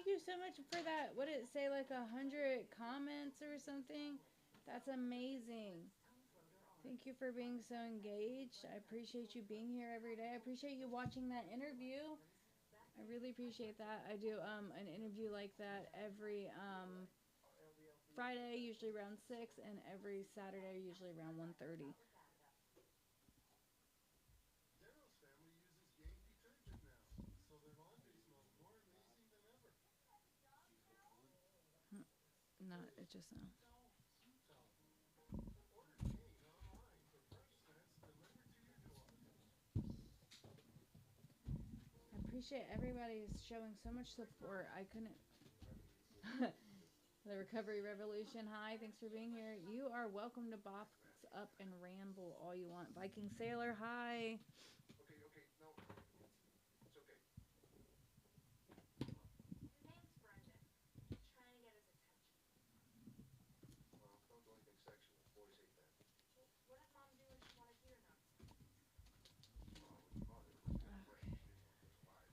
you so much for that. What did it say, like 100 comments or something? That's amazing. Thank you for being so engaged. I appreciate you being here every day. I appreciate you watching that interview. I really appreciate that. I do an interview like that every Friday, usually around 6, and every Saturday, usually around 1:30. No, it just no. I appreciate everybody showing so much support. I couldn't. The Recovery Revolution. Hi, thanks for being here. You are welcome to box up and ramble all you want. Viking Sailor, hi.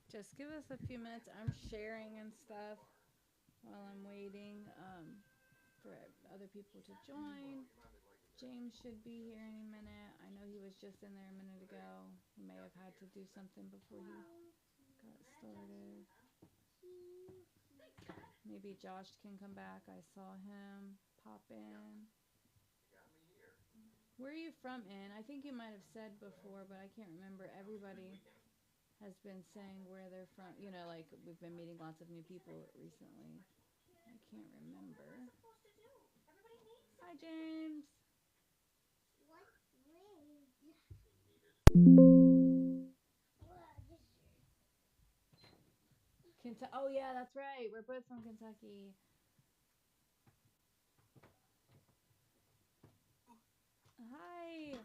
Just give us a few minutes. I'm sharing and stuff while I'm waiting for other people to join. James should be here any minute. I know he was just in there a minute ago. He may have had to do something before he got started. Maybe Josh can come back. I saw him pop in. Where are you from, In? I think you might have said before, but I can't remember. Everybody has been saying where they're from. You know, like we've been meeting lots of new people recently. I can't remember. Hi, James. Oh, yeah, that's right. We're both from Kentucky. Hi.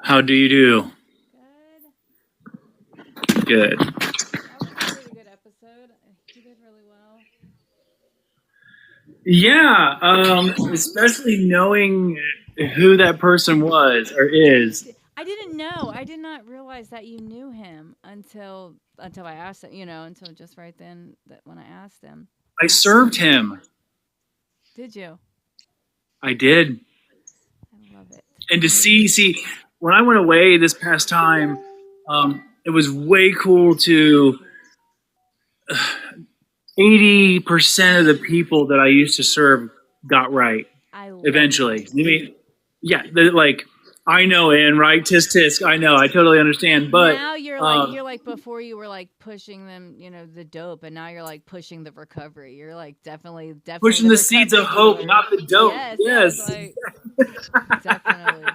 How do you do? Good. Good. That was a pretty good episode. You did really well. Yeah, especially knowing who that person was or is. I didn't know. I did not realize that you knew him until I asked him, until just right then that when I asked him. I served him. Did you? I did. I love it. And to see, when I went away this past time, it was way cool to 80% of the people that I used to serve got right. Eventually. That. I mean, yeah, like I know, and right, tisk tisk. I know, I totally understand. But now you're like before you were like pushing them, the dope, and now you're like pushing the recovery. You're like definitely pushing the seeds of hope, not the dope. Yes. Like, definitely.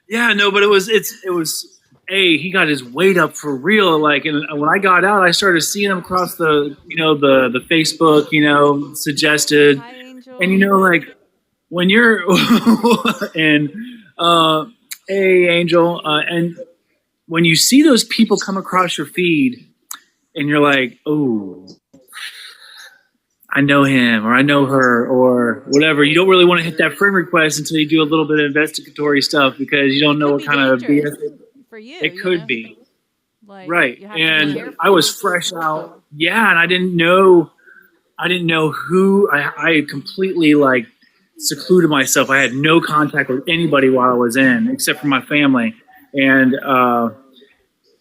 Yeah, no, but it was. He got his weight up for real. Like, and when I got out, I started seeing him across the Facebook, suggested, Hi, Angel. and like when you're and hey, Angel, and when you see those people come across your feed, and you're like, oh, I know him or I know her or whatever. You don't really want to hit that friend request until you do a little bit of investigatory stuff because you don't know what kind of BS for you. It could be. Like, right. And I was fresh out. Yeah, and I didn't know who I completely like secluded myself. I had no contact with anybody while I was in except for my family. And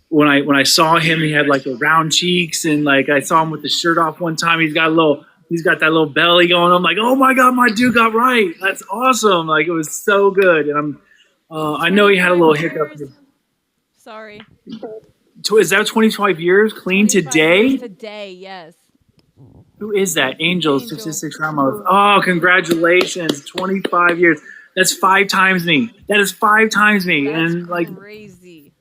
when I saw him, he had like the round cheeks and like I saw him with the shirt off one time. He's got that little belly going. I'm like, oh my God, my dude got right. That's awesome. Like it was so good. And I know he had a little hiccup. Sorry. Is that 25 years clean today? Today, yes. Who is that? Angel 66 Ramos. Oh, congratulations. 25 years. That's 5 times me. That is 5 times me. That's and like crazy.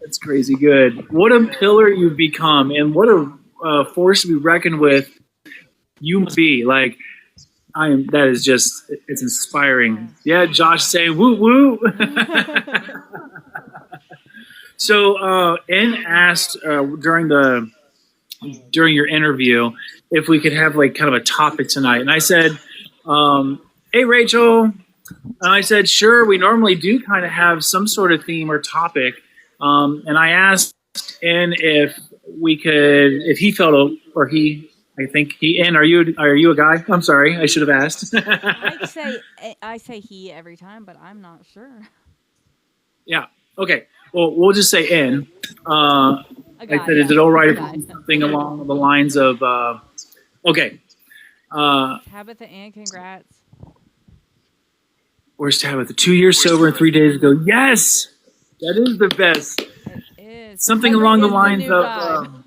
That's crazy good. What a pillar you've become and what a force to be reckoned with you must be. Like that is just, it's inspiring. Yeah, Josh saying woo woo. So, N asked during your interview if we could have like kind of a topic tonight, and I said, "Hey, Rachel," and I said, "Sure." We normally do kind of have some sort of theme or topic, and I asked in if we could, if he felt, or he, I think he, in, are you a guy? I'm sorry, I should have asked. I say he every time, but I'm not sure. Yeah. Okay. Well, we'll just say in. A I guy, said, yeah. is it all right A if guy. we do something along the lines of, okay. Tabitha Ann, congrats. Where's Tabitha? 2 years sober and 3 days ago. Yes, that is the best. It is. Something Recovery along the is lines new of, vibe.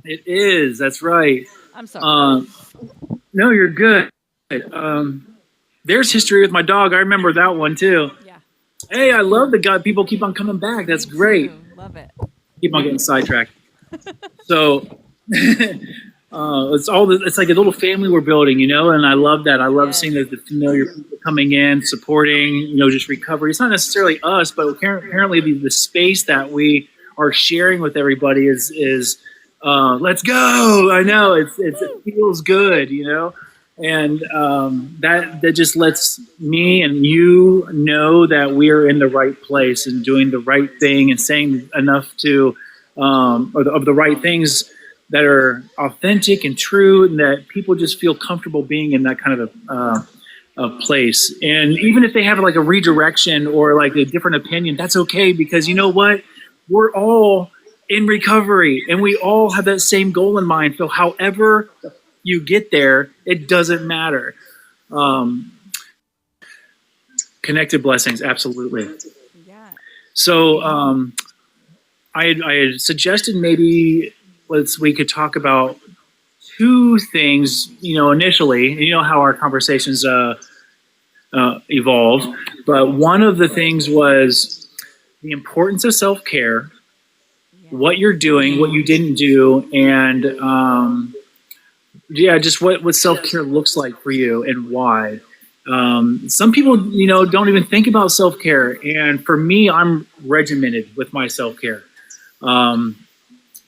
it is. That's right. I'm sorry. No, you're good. There's history with my dog. I remember that one too. Yeah. Hey, I love the guy. People keep on coming back. That's Me great. too. Love it. Keep on getting sidetracked. So it's like a little family we're building, you know, and I love that. I love seeing the familiar people coming in, supporting, you know, just recovery. It's not necessarily us, but apparently the space that we are sharing with everybody is let's go. I know it feels good, you know, and that just lets me and you know that we're in the right place and doing the right thing and saying enough to of the right things that are authentic and true, and that people just feel comfortable being in that kind of a place. And even if they have like a redirection or like a different opinion, that's okay, because you know what? We're all in recovery and we all have that same goal in mind. So however you get there, it doesn't matter. Connected blessings, absolutely. Yeah. So I had suggested maybe we could talk about two things, you know, initially. You know how our conversations evolved, but one of the things was the importance of self-care, what you're doing, what you didn't do, and just what self-care looks like for you and why. Some people, you know, don't even think about self-care, and for me, I'm regimented with my self-care.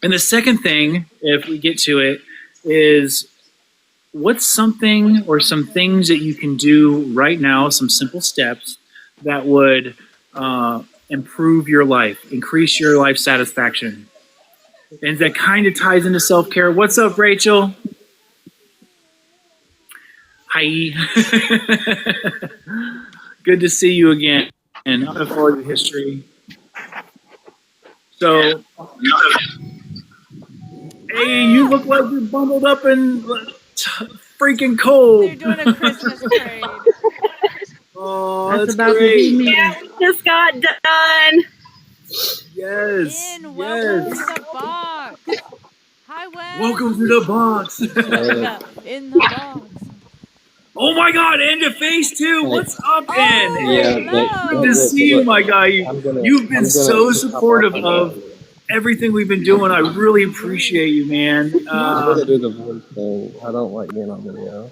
And the second thing, if we get to it, is what's something or some things that you can do right now, some simple steps that would improve your life, increase your life satisfaction. And that kind of ties into self-care. What's up, Rachel? Hi. Good to see you again. And I'm going to follow your history. So, hey, you look like you're bundled up and freaking cold. They're doing a Christmas parade. Oh, That's that's about great. to be me. Yeah, we just got done. Yes. Welcome Yes. to the box. Hi, Wes. Welcome to the box. In the box. Oh my God, and your face too. What's up, Oh, Ann? hello. Good to see you, my guy. You've been so supportive of everything we've been doing. I really appreciate you, man. I'm gonna do the voice thing. I don't like being on video.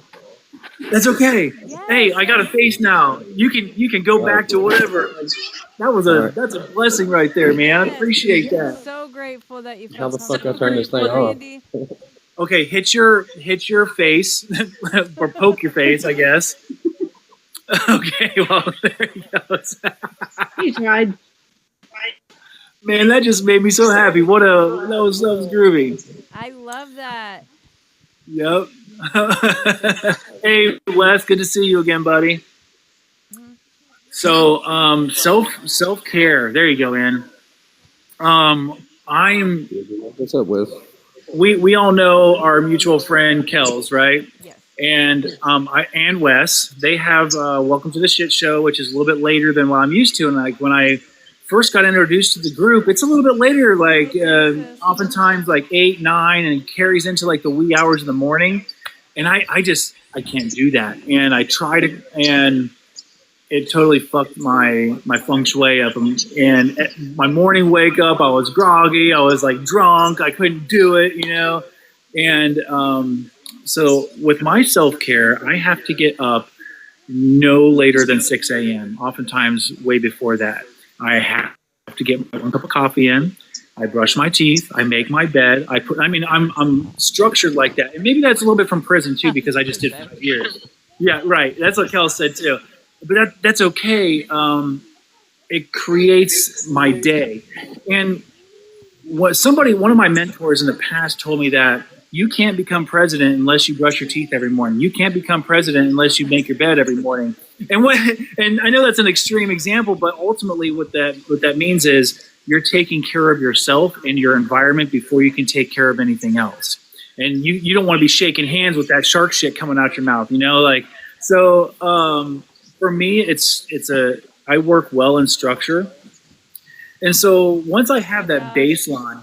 That's okay. Yes. Hey, I got a face now. You can go back to whatever. That's a blessing right there, man. I appreciate that. So grateful that you How felt the fuck I comfortable turn this thing with off? Andy. Okay, hit your face or poke your face, I guess. Okay, well there he goes. You tried. Man, that just made me so happy. That was groovy. I love that. Yep. Hey Wes, good to see you again, buddy. So self-care. There you go, Ann. What's up, Wiz? We all know our mutual friend Kels, right? Yes. And and Wes, they have Welcome to the Shit Show, which is a little bit later than what I'm used to. And like when I first got introduced to the group, it's a little bit later, like oftentimes like 8, 9, and it carries into like the wee hours of the morning. And I can't do that. And I tried it, and it totally fucked my feng shui up. And my morning wake up, I was groggy, I was like drunk, I couldn't do it, you know. And so with my self-care, I have to get up no later than 6 a.m., oftentimes way before that. I have to get my 1 cup of coffee in. I brush my teeth. I make my bed. I'm structured like that. And maybe that's a little bit from prison too, because I just did 5 years. Yeah, right. That's what Kel said too. But that's okay. It creates my day. And one of my mentors in the past told me that you can't become president unless you brush your teeth every morning. You can't become president unless you make your bed every morning. And I know that's an extreme example, but ultimately what that means is you're taking care of yourself and your environment before you can take care of anything else. And you don't want to be shaking hands with that shark shit coming out your mouth, So for me, I work well in structure. And so once I have that baseline,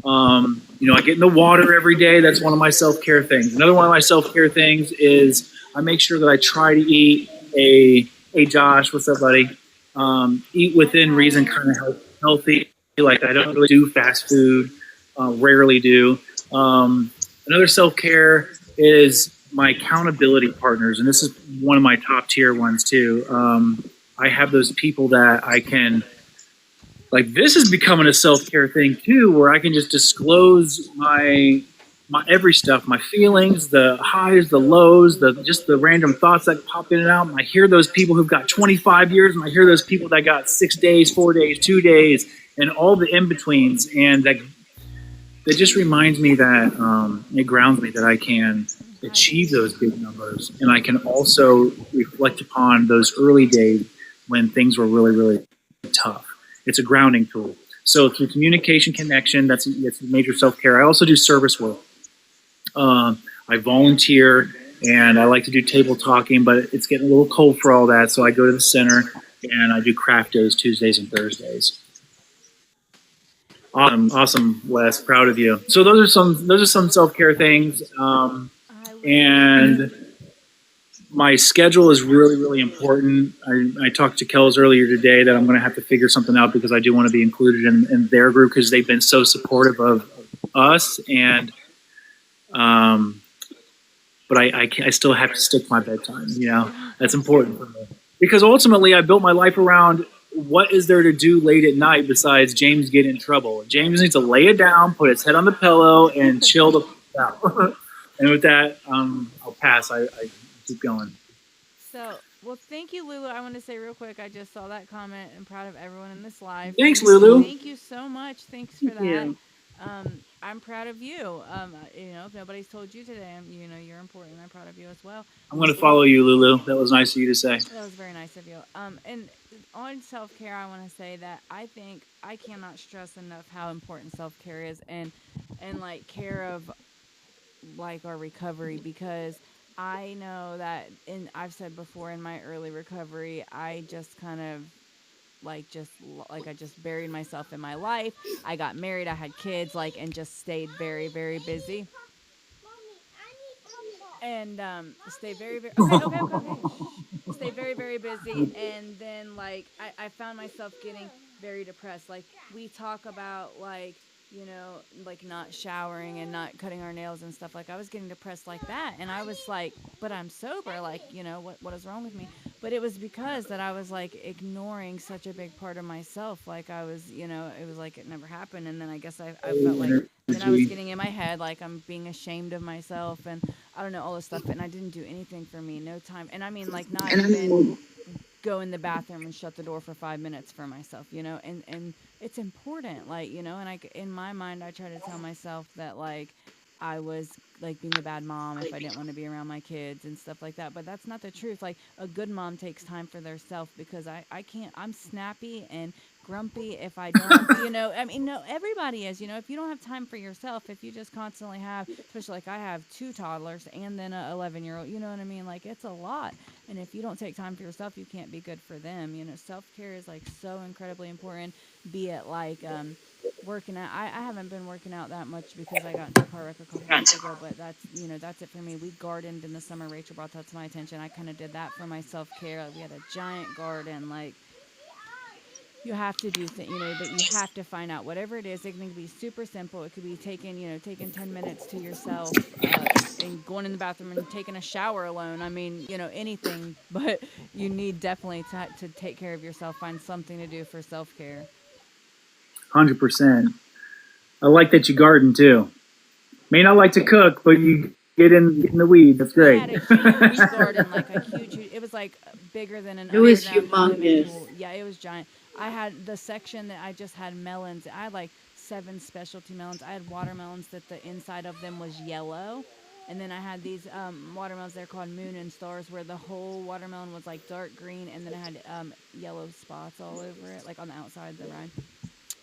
I get in the water every day. That's one of my self-care things. Another one of my self-care things is I make sure that I try to eat hey Josh, what's up, buddy? Eat within reason, kind of healthy. Like I don't really do fast food, rarely do. Another self-care is my accountability partners. And this is one of my top tier ones too. I have those people that I can, like this is becoming a self-care thing too, where I can just disclose my every stuff, my feelings, the highs, the lows, just the random thoughts that pop in and out. And I hear those people who've got 25 years, and I hear those people that got 6 days, 4 days, 2 days, and all the in-betweens. And that just reminds me that it grounds me that I can achieve those big numbers. And I can also reflect upon those early days when things were really, really tough. It's a grounding tool. So through communication connection, that's major self-care. I also do service work. I volunteer and I like to do table talking, but it's getting a little cold for all that. So I go to the center and I do craft days, Tuesdays and Thursdays. Awesome, Wes. Proud of you. So those are some self-care things. And my schedule is really, really important. I talked to Kells earlier today that I'm going to have to figure something out because I do want to be included in their group because they've been so supportive of us. And, but I still have to stick to my bedtime. That's important for me because ultimately I built my life around what is there to do late at night besides James get in trouble. James needs to lay it down, put his head on the pillow, and chill the out. And with that, I'll pass. I keep going. So, well, thank you, Lulu. I want to say real quick, I just saw that comment. I'm proud of everyone in this live. Thanks, Lulu. Thank you so much. Thanks for that. I'm proud of you. If nobody's told you today, you're important. I'm proud of you as well. I'm going to follow you, Lulu. That was nice of you to say. That was very nice of you. And on self-care, I want to say that I think I cannot stress enough how important self-care is and like care of like our recovery, because I know that I've said before in my early recovery, I just kind of I just buried myself in my life. I got married, I had kids, and just stayed very, very busy. And stay very, very okay. Stay very, very busy, and then I found myself getting very depressed. We talk about not showering and not cutting our nails and stuff. I was getting depressed like that, and I was like, but I'm sober. What is wrong with me? But it was because that I was ignoring such a big part of myself. I was, it was like it never happened. And then I guess I felt like then I was getting in my head, I'm being ashamed of myself, and I don't know, all this stuff. And I didn't do anything for me, no time. And I mean, not even go in the bathroom and shut the door for 5 minutes for myself, and it's important, and in my mind, I try to tell myself that I was being a bad mom if I didn't want to be around my kids and stuff like that. But that's not the truth. A good mom takes time for their self, because I can't, I'm snappy and grumpy if I don't, no, everybody is, if you don't have time for yourself, if you just constantly have, especially I have 2 toddlers and then a 11-year-old, you know what I mean? It's a lot. And if you don't take time for yourself, you can't be good for them. Self-care is so incredibly important, be it working out. I haven't been working out that much because I got into a car wreck a couple weeks ago, but that's it for me. We gardened in the summer. Rachel brought that to my attention. I kind of did that for my self-care. We had a giant garden. You have to do things, but you have to find out whatever it is. It can be super simple. It could be taking 10 minutes to yourself and going in the bathroom and taking a shower alone. I mean, anything, but you need definitely to take care of yourself. Find something to do for self-care. 100%. I like that you garden too. May not like to cook, but you get in the weeds. That's great. I had a huge garden, it was bigger than an. It was humongous. Yeah, it was giant. I had the section that I just had melons. I had 7 specialty melons. I had watermelons that the inside of them was yellow. And then I had these watermelons, they're called Moon and Stars, where the whole watermelon was like dark green, and then it had yellow spots all over it, like on the outside of the rind.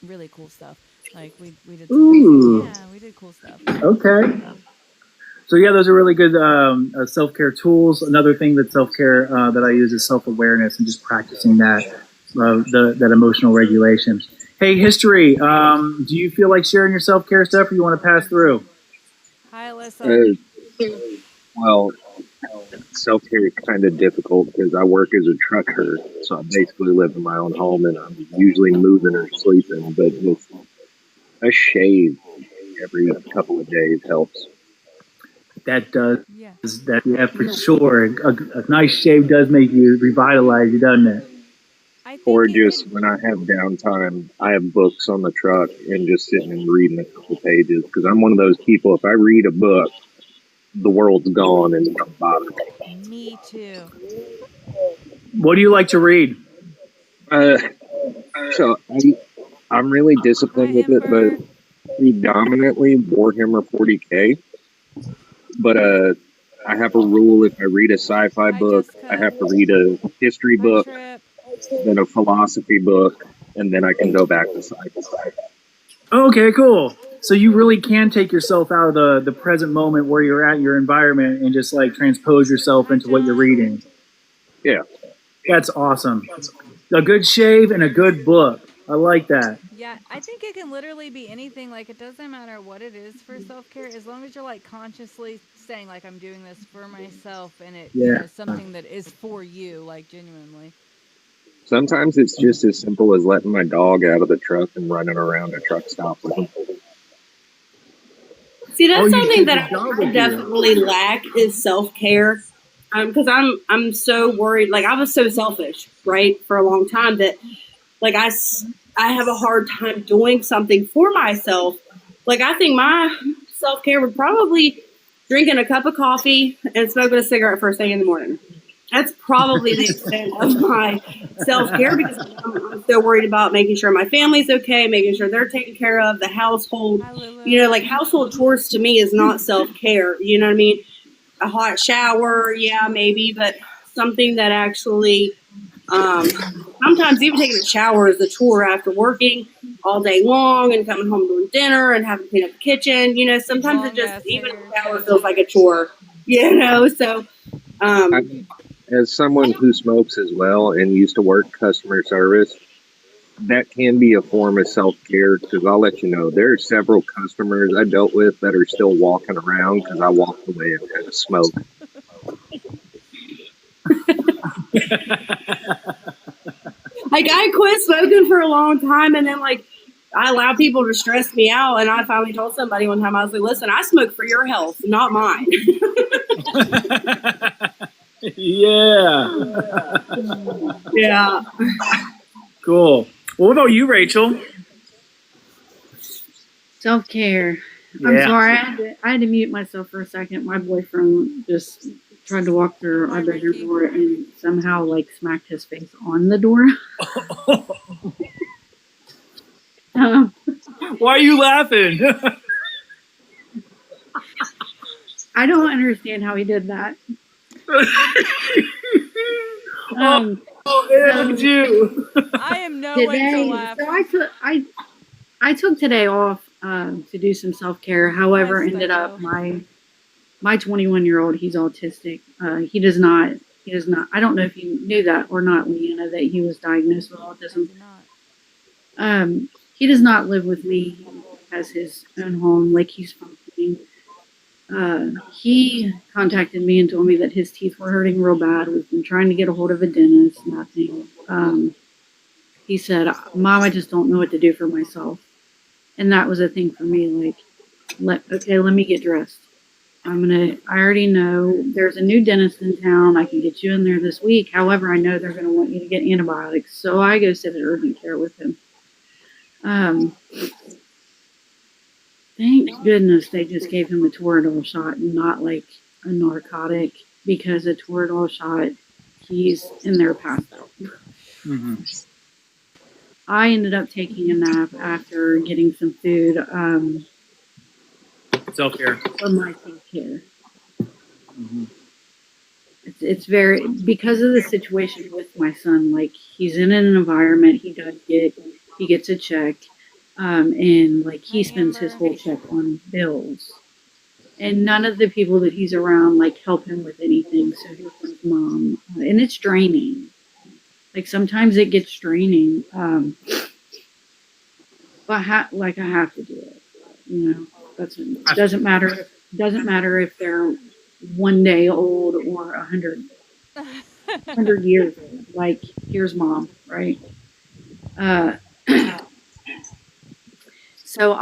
Really cool stuff. Like we did some Ooh. yeah, we did cool stuff. Okay. So yeah, those are really good self-care tools. Another thing that self-care that I use is self-awareness and just practicing that that emotional regulation. Hey, History, do you feel like sharing your self-care stuff, or you want to pass through? Hi, Alyssa. Well, self-care is kind of difficult because I work as a trucker, so I basically live in my own home, and I'm usually moving or sleeping. But just a shave every couple of days helps. That does. Yeah. Yeah, for sure. A nice shave does make you revitalize you, doesn't it? I think Or it just could- when I have downtime, I have books on the truck and just sitting and reading a couple pages because I'm one of those people. If I read a book, the world's gone and it don't bother me. Me too. What do you like to read? So I'm really disciplined with it, but predominantly Warhammer 40K. But I have a rule: if I read a sci-fi book, I have to read a history book, then a philosophy book, and then I can go back to sci-fi. Okay, cool. So you really can take yourself out of the present moment where you're at, your environment, and just like transpose yourself into what you're reading. Yeah. That's awesome. A good shave and a good book. I like that. Yeah, I think it can literally be anything. Like, it doesn't matter what it is for self-care, as long as you're like consciously saying like, I'm doing this for myself, and it you know, something that is for you, like genuinely. Sometimes it's just as simple as letting my dog out of the truck and running around a truck stop with him. See, that's something that I definitely lack is self-care. Because I'm so worried. Like, I was so selfish, right, for a long time that, like, I have a hard time doing something for myself. Like, I think my self-care would probably drinking a cup of coffee and smoking a cigarette first thing in the morning. That's probably the extent of my self-care because I'm so worried about making sure my family's okay, making sure they're taken care of, the household. You know, like household chores to me is not self-care. You know what I mean? A hot shower, yeah, maybe, but something that actually, sometimes even taking a shower is a chore after working all day long and coming home doing dinner and having to clean up the kitchen. You know, sometimes it just, even a shower feels like a chore, you know, so. As someone who smokes as well and used to work customer service, that can be a form of self-care because I'll let you know, there are several customers I dealt with that are still walking around because I walked away and had a smoke. Like, I quit smoking for a long time, and then, like, I allowed people to stress me out, and I finally told somebody one time, I was like, listen, I smoke for your health, not mine. Yeah. Yeah. Cool. Well, what about you, Rachel? Self-care. Yeah. I'm sorry, I had to mute myself for a second. My boyfriend just tried to walk through our bedroom door and somehow like smacked his face on the door. Why are you laughing? I don't understand how he did that. You. I am no way to laugh. So I took today off to do some self-care. However, ended up my 21-year-old, he's autistic. He does not, I don't know if you knew that or not, Leanna, that he was diagnosed with autism. He does not live with me. He has his own home, like he's functioning. He contacted me and told me that his teeth were hurting real bad. We've been trying to get a hold of a dentist, nothing. He said, Mom, I just don't know what to do for myself. And that was a thing for me, like, let me get dressed. I already know there's a new dentist in town. I can get you in there this week. However, I know they're going to want you to get antibiotics. So I go sit at urgent care with him. Thank goodness they just gave him a Toradol shot and not like a narcotic, because a Toradol shot, he's in there passed out. Mm-hmm. I ended up taking a nap after getting some food Self-care. for my self-care. It's very, because of the situation with my son, like he's in an environment, he gets a check, and like he spends his whole check on bills. And none of the people that he's around like help him with anything. So here's his mom, and it's draining. Like sometimes it gets draining, but I have to do it. You know, it doesn't matter. Doesn't matter if they're 1 day old or 100 years old. Like here's mom, right? So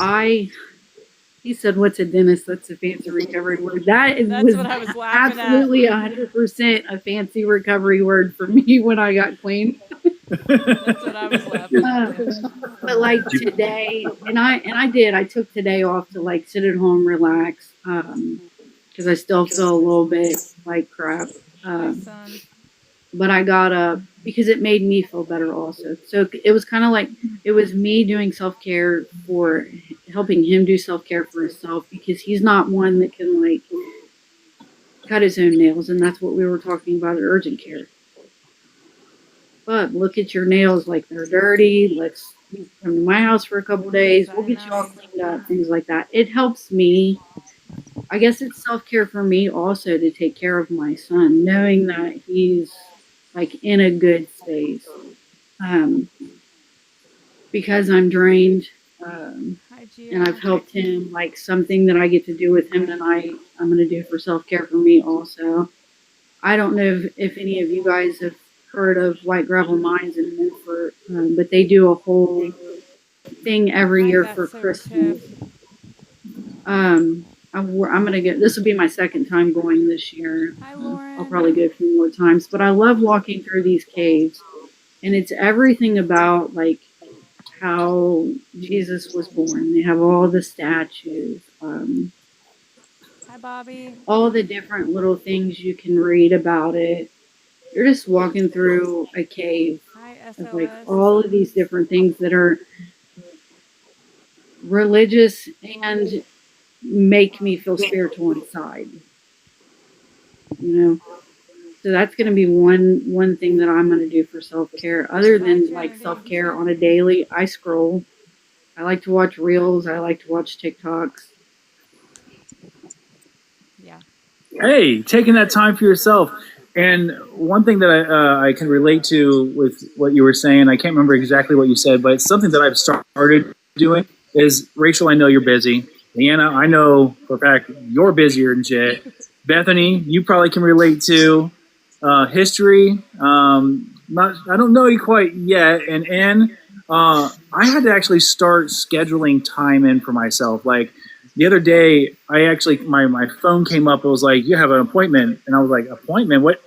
he said, "What's a dentist? That's a fancy recovery word." That's was what I was laughing absolutely 100% a fancy recovery word for me when I got clean. That's what I was laughing at. But like today, and I took today off to like sit at home, relax, because I still feel a little bit like crap. My son. But I got up because it made me feel better also. So it was kind of like it was me doing self-care for helping him do self-care for himself, because he's not one that can like cut his own nails, and that's what we were talking about at urgent care. But look at your nails, like they're dirty. Let's come to my house for a couple of days. We'll get you all cleaned up, things like that. It helps me. I guess it's self-care for me also to take care of my son, knowing that he's like in a good space, because I'm drained, and I've helped him. Like something that I get to do with him tonight, I'm going to do for self-care for me also. I don't know if any of you guys have heard of White Gravel Mines in Milford, but they do a whole thing every year for Christmas. I'm gonna get. This will be my second time going this year. Hi, Lauren. I'll probably go a few more times, but I love walking through these caves, and it's everything about like how Jesus was born. They have all the statues, Hi, Bobby. all the different little things you can read about it. You're just walking through a cave Hi, of like SOS. all of these different things that are religious and make me feel spiritual inside, you know. So that's going to be one thing that I'm going to do for self-care. Other than like self-care on a daily, I scroll. I like to watch reels. I like to watch TikToks. Yeah. Hey, taking that time for yourself. And one thing that I can relate to with what you were saying, I can't remember exactly what you said, but it's something that I've started doing is, Rachel, I know you're busy. Leanna, I know for a fact you're busier than shit. Bethany, you probably can relate to history. I don't know you quite yet. And Ann, I had to actually start scheduling time in for myself. Like the other day, I actually my phone came up. It was like, you have an appointment, and I was like, appointment? What?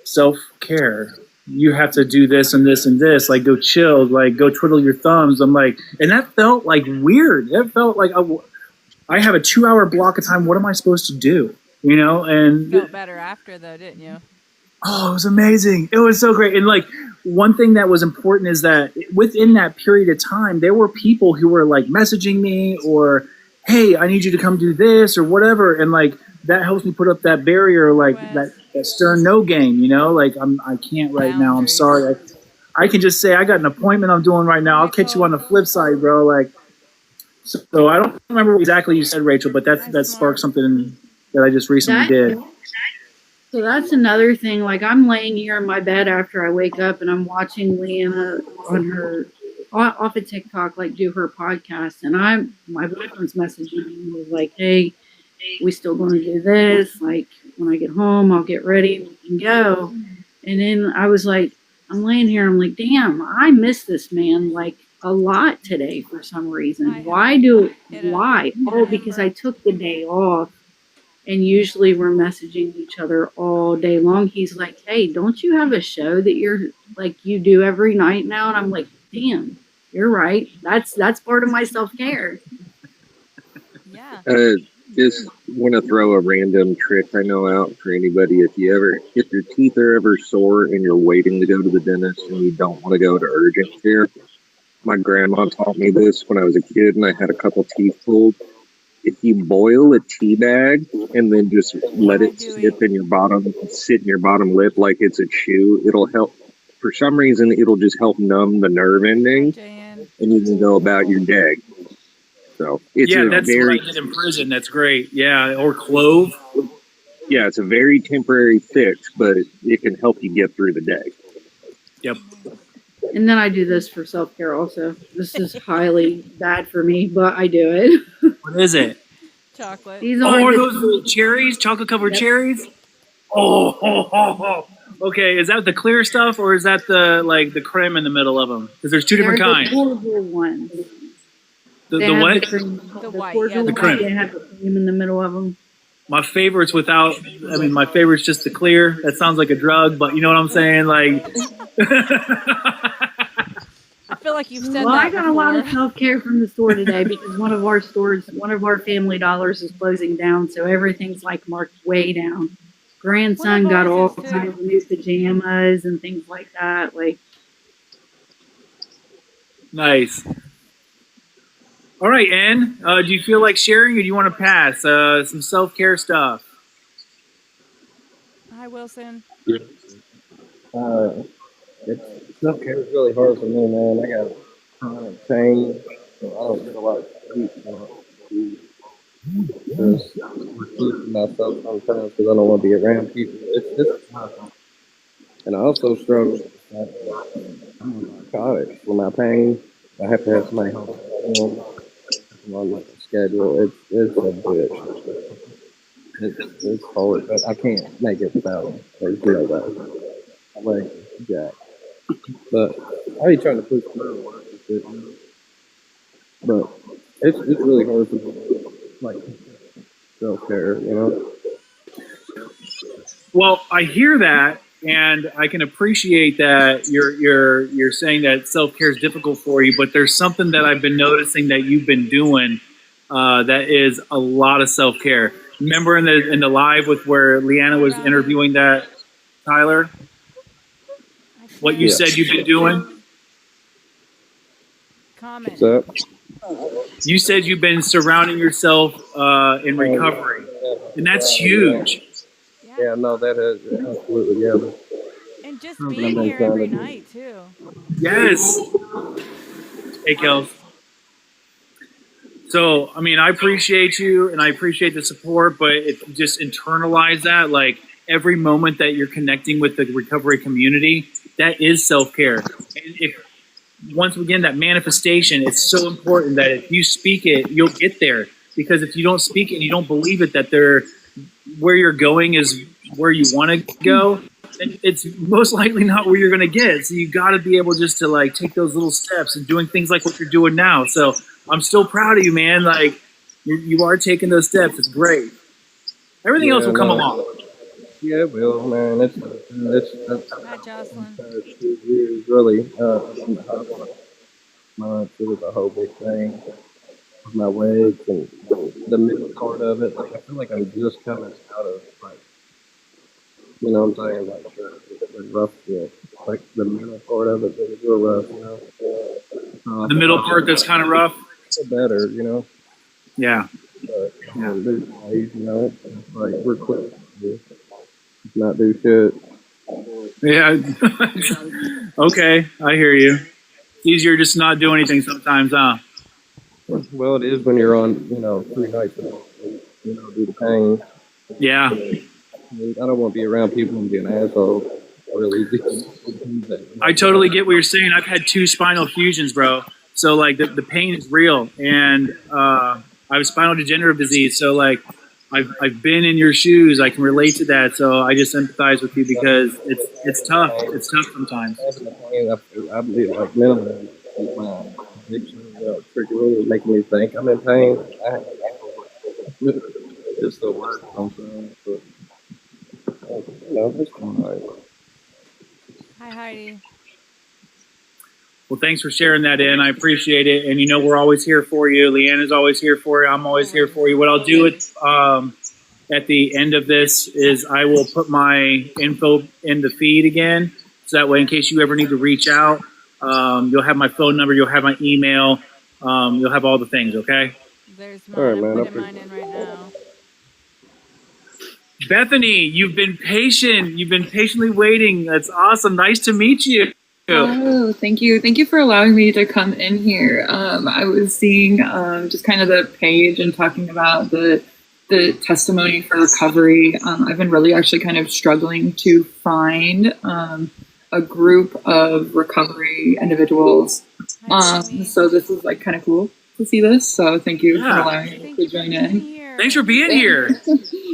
Self-care. You have to do this and this and this. Like go chill. Like go twiddle your thumbs. I'm like, and that felt like weird. It felt like I have a 2-hour block of time. What am I supposed to do? You know, and You felt better after, though, didn't you? oh, it was amazing. It was so great. And like one thing that was important is that within that period of time, there were people who were like messaging me or, hey, I need you to come do this or whatever. And like that helps me put up that barrier, like that stern no game, you know, like I can't right now. I'm sorry. I can just say I got an appointment I'm doing right now. I'll catch you on the flip side, bro. Like, so I don't remember what exactly you said, Rachel, but that sparked something that I just recently did. So that's another thing. Like I'm laying here in my bed after I wake up and I'm watching Leanna on her off of TikTok, like do her podcast, and my boyfriend's messaging me. He was like, "Hey, we still going to do this? Like when I get home, I'll get ready, we can go." And then I was like, I'm laying here, I'm like, damn, I miss this man like a lot today for some reason. Why? Oh, because I took the day off. And usually we're messaging each other all day long. He's like, hey, don't you have a show that you're like you do every night now? And I'm like, damn, you're right. That's part of my self-care. Yeah. Just want to throw a random trick I know out for anybody. If your teeth are ever sore and you're waiting to go to the dentist and you don't want to go to urgent care, My grandma taught me this when I was a kid and I had a couple teeth pulled. If you boil a tea bag and then just let it sit in your bottom lip like it's a chew, it'll help. For some reason, it'll just help numb the nerve ending, Jan. and you can go about your day. So it's Yeah, a that's very, what I did in prison. That's great. Yeah, or clove. yeah, it's a very temporary fix, but it can help you get through the day. Yep. And then I do this for self care also. This is highly bad for me, but I do it. What is it? Chocolate. These Oh, are are the- those the cherries? Chocolate covered Yep. cherries? Oh. Okay, is that the clear stuff or is that the creme in the middle of them? Because there's two different they're kinds. the cordial ones. The They have what? The, cream, The the white, cordial yeah, the ones, cream. they have the cream in the middle of them. My favorite's without. I mean, my favorite's just the clear. That sounds like a drug, but you know what I'm saying? Like, I feel like you've said Well, that I got a lot of before. self care from the store today because one of our Family Dollars is closing down, so everything's like marked way down. Grandson One got of all ours is, too. kinds of new pajamas and things like that. Like, nice. All right, Ann. Do you feel like sharing, or do you want to pass some self-care stuff? Hi, Wilson. It's self-care is really hard for me, man. I got chronic pain, so I don't get a lot of sleep. Just keeping myself sometimes because I don't want to be around people. It's just tough. And I also struggle with the fact that I'm on narcotics for my pain. I have to have somebody help me on like a schedule. It's a bitch. It's hard, but I can't make it without them. There's no way. I'm like Jack. But I be trying to push through work and shit, you know? But it's really hard for me, like self-care, you know? Well, I hear that, and I can appreciate that you're saying that self-care is difficult for you. But there's something that I've been noticing that you've been doing that is a lot of self-care. Remember in the live with where Leanna was interviewing that Tyler, what you Yeah. said you've been doing? Comment. So, You said you've been surrounding yourself in recovery, and that's huge. yeah, no, that is absolutely, yeah. And just Something being I've been here every trying to do. night, too. Yes. Hey, Kels. So, I mean, I appreciate you and I appreciate the support, but if you just internalize that, like every moment that you're connecting with the recovery community, that is self-care. And if, once again, that manifestation, it's so important that if you speak it, you'll get there. Because if you don't speak it and you don't believe it, that where you're going is where you want to go, then it's most likely not where you're going to get. So you got to be able just to like take those little steps and doing things like what you're doing now. So I'm still proud of you, man. Like you are taking those steps. It's great. Everything else will come along. Yeah, it will, man. It's Hi, Jocelyn. 2 years, really. Months, it was a whole big thing with my legs and the middle part of it. Like, I feel like I'm just coming out of, like, you know what I'm saying? Like, the rough shit. Like, the middle part of it is real rough, you know? The middle part that's kind of rough. It's better, you know? Yeah. But, there's ways, you know? It's like, we're quick. Not do shit. Yeah. Okay, I hear you. It's easier just to not do anything sometimes, huh? Well, it is when you're on, 3 nights without sleep, due to pain. Yeah. I don't want to be around people and be an asshole. Really. I totally get what you're saying. I've had 2 spinal fusions, bro. So like the pain is real, and I have spinal degenerative disease. So like I've been in your shoes. I can relate to that. So I just empathize with you because it's tough. It's tough sometimes. I believe like mentally, my addiction is making me think I'm in pain. It's the worst. I'm saying, but it's all right. Hi, Heidi. Well, thanks for sharing that in. I appreciate it. And we're always here for you. Leanna's always here for you. I'm always here for you. What I'll do at the end of this is I will put my info in the feed again. So that way, in case you ever need to reach out, You'll have my phone number. You'll have my email. You'll have all the things. Okay. There's All right, mine. man, I'm I putting mine in right now. Bethany, you've been patient. You've been patiently waiting. That's awesome. Nice to meet you. Oh, thank you. Thank you for allowing me to come in here. I was seeing just kind of the page and talking about the testimony for recovery. I've been really actually kind of struggling to find a group of recovery individuals. So this is like kind of cool to see this. So thank you for allowing me to join in. Thanks for being here.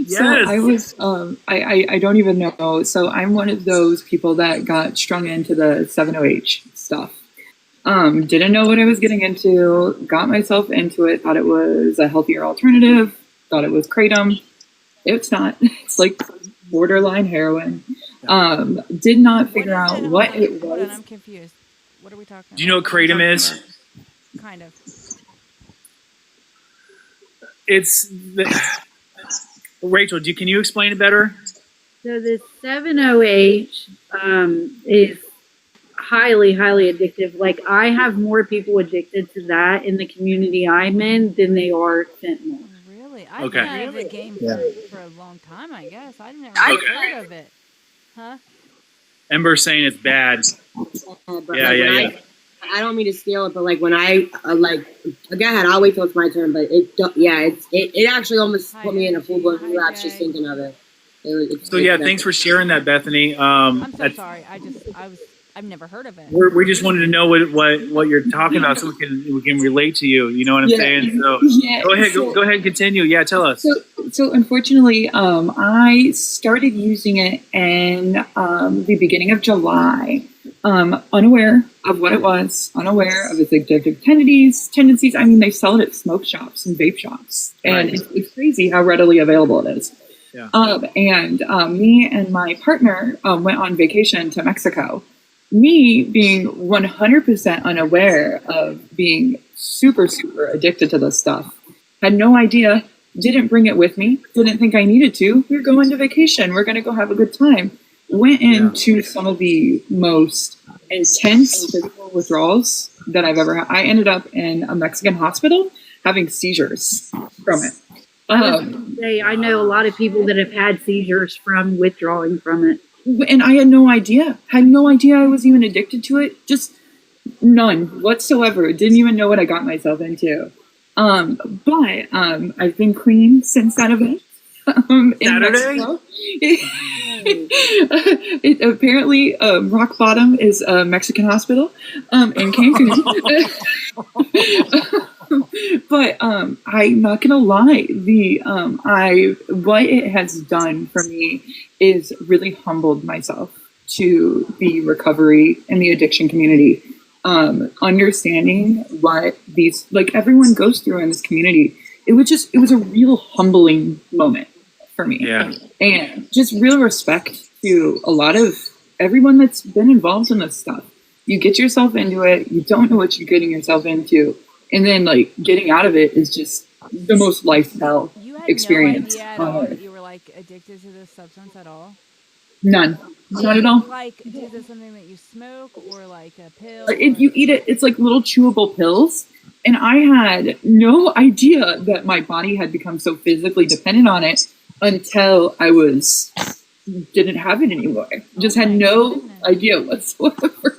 So I was, I don't even know. So I'm one of those people that got strung into the 7-OH stuff. Didn't know what I was getting into, got myself into it, thought it was a healthier alternative, thought it was Kratom. It's not. It's like borderline heroin. Did not figure out what it Hold on, was. I'm confused. What are we talking about? Do you know what Kratom is? Kind of. It's Rachel. Can you explain it better? So the 7-OH is highly, highly addictive. Like I have more people addicted to that in the community I'm in than they are fentanyl. Really? I've Okay. been out of the game for a long time, I guess. I never heard of it. Huh? Ember's saying it's bad. But Yeah, like, yeah, when yeah. I don't mean to steal it, but like when I go ahead, I'll wait till it's my turn. But it actually almost put me in a full blown relapse just thinking of it. So yeah, thanks for sharing that, Bethany. I'm so that's- sorry. I've never heard of it. we just wanted to know what you're talking about, so we can relate to you. You know what I'm saying? So Yeah, go ahead, so- go ahead and continue. Yeah, tell us. So unfortunately, I started using it in the beginning of July, unaware of what it was, unaware of its addictive tendencies. I mean, they sell it at smoke shops and vape shops, and Right. it's crazy how readily available it is. Yeah. Me and my partner went on vacation to Mexico. Me being 100% unaware of being super, super addicted to this stuff, had no idea, didn't bring it with me, didn't think I needed to. We were going to vacation. We're going to go have a good time. Went into some of the most intense physical withdrawals that I've ever had. I ended up in a Mexican hospital having seizures from it. I know a lot of people that have had seizures from withdrawing from it. And I had no idea. Had no idea I was even addicted to it. Just none whatsoever. Didn't even know what I got myself into. But I've been clean since that event. In Saturday? Mexico. Apparently, rock bottom is a Mexican hospital in Cancun. But I'm not gonna lie, what it has done for me is really humbled myself to the recovery and the addiction community. Understanding what everyone goes through in this community, it was a real humbling moment for me. Yeah. And just real respect to a lot of everyone that's been involved in this stuff. You get yourself into it, you don't know what you're getting yourself into, and then like getting out of it is just the most life hell You had experience. no idea at all that you were like addicted to this substance at all? None. Not at all. Like, is this something that you smoke or like a pill? You eat it, it's like little chewable pills. And I had no idea that my body had become so physically dependent on it until I didn't have it anymore. Just had no idea whatsoever.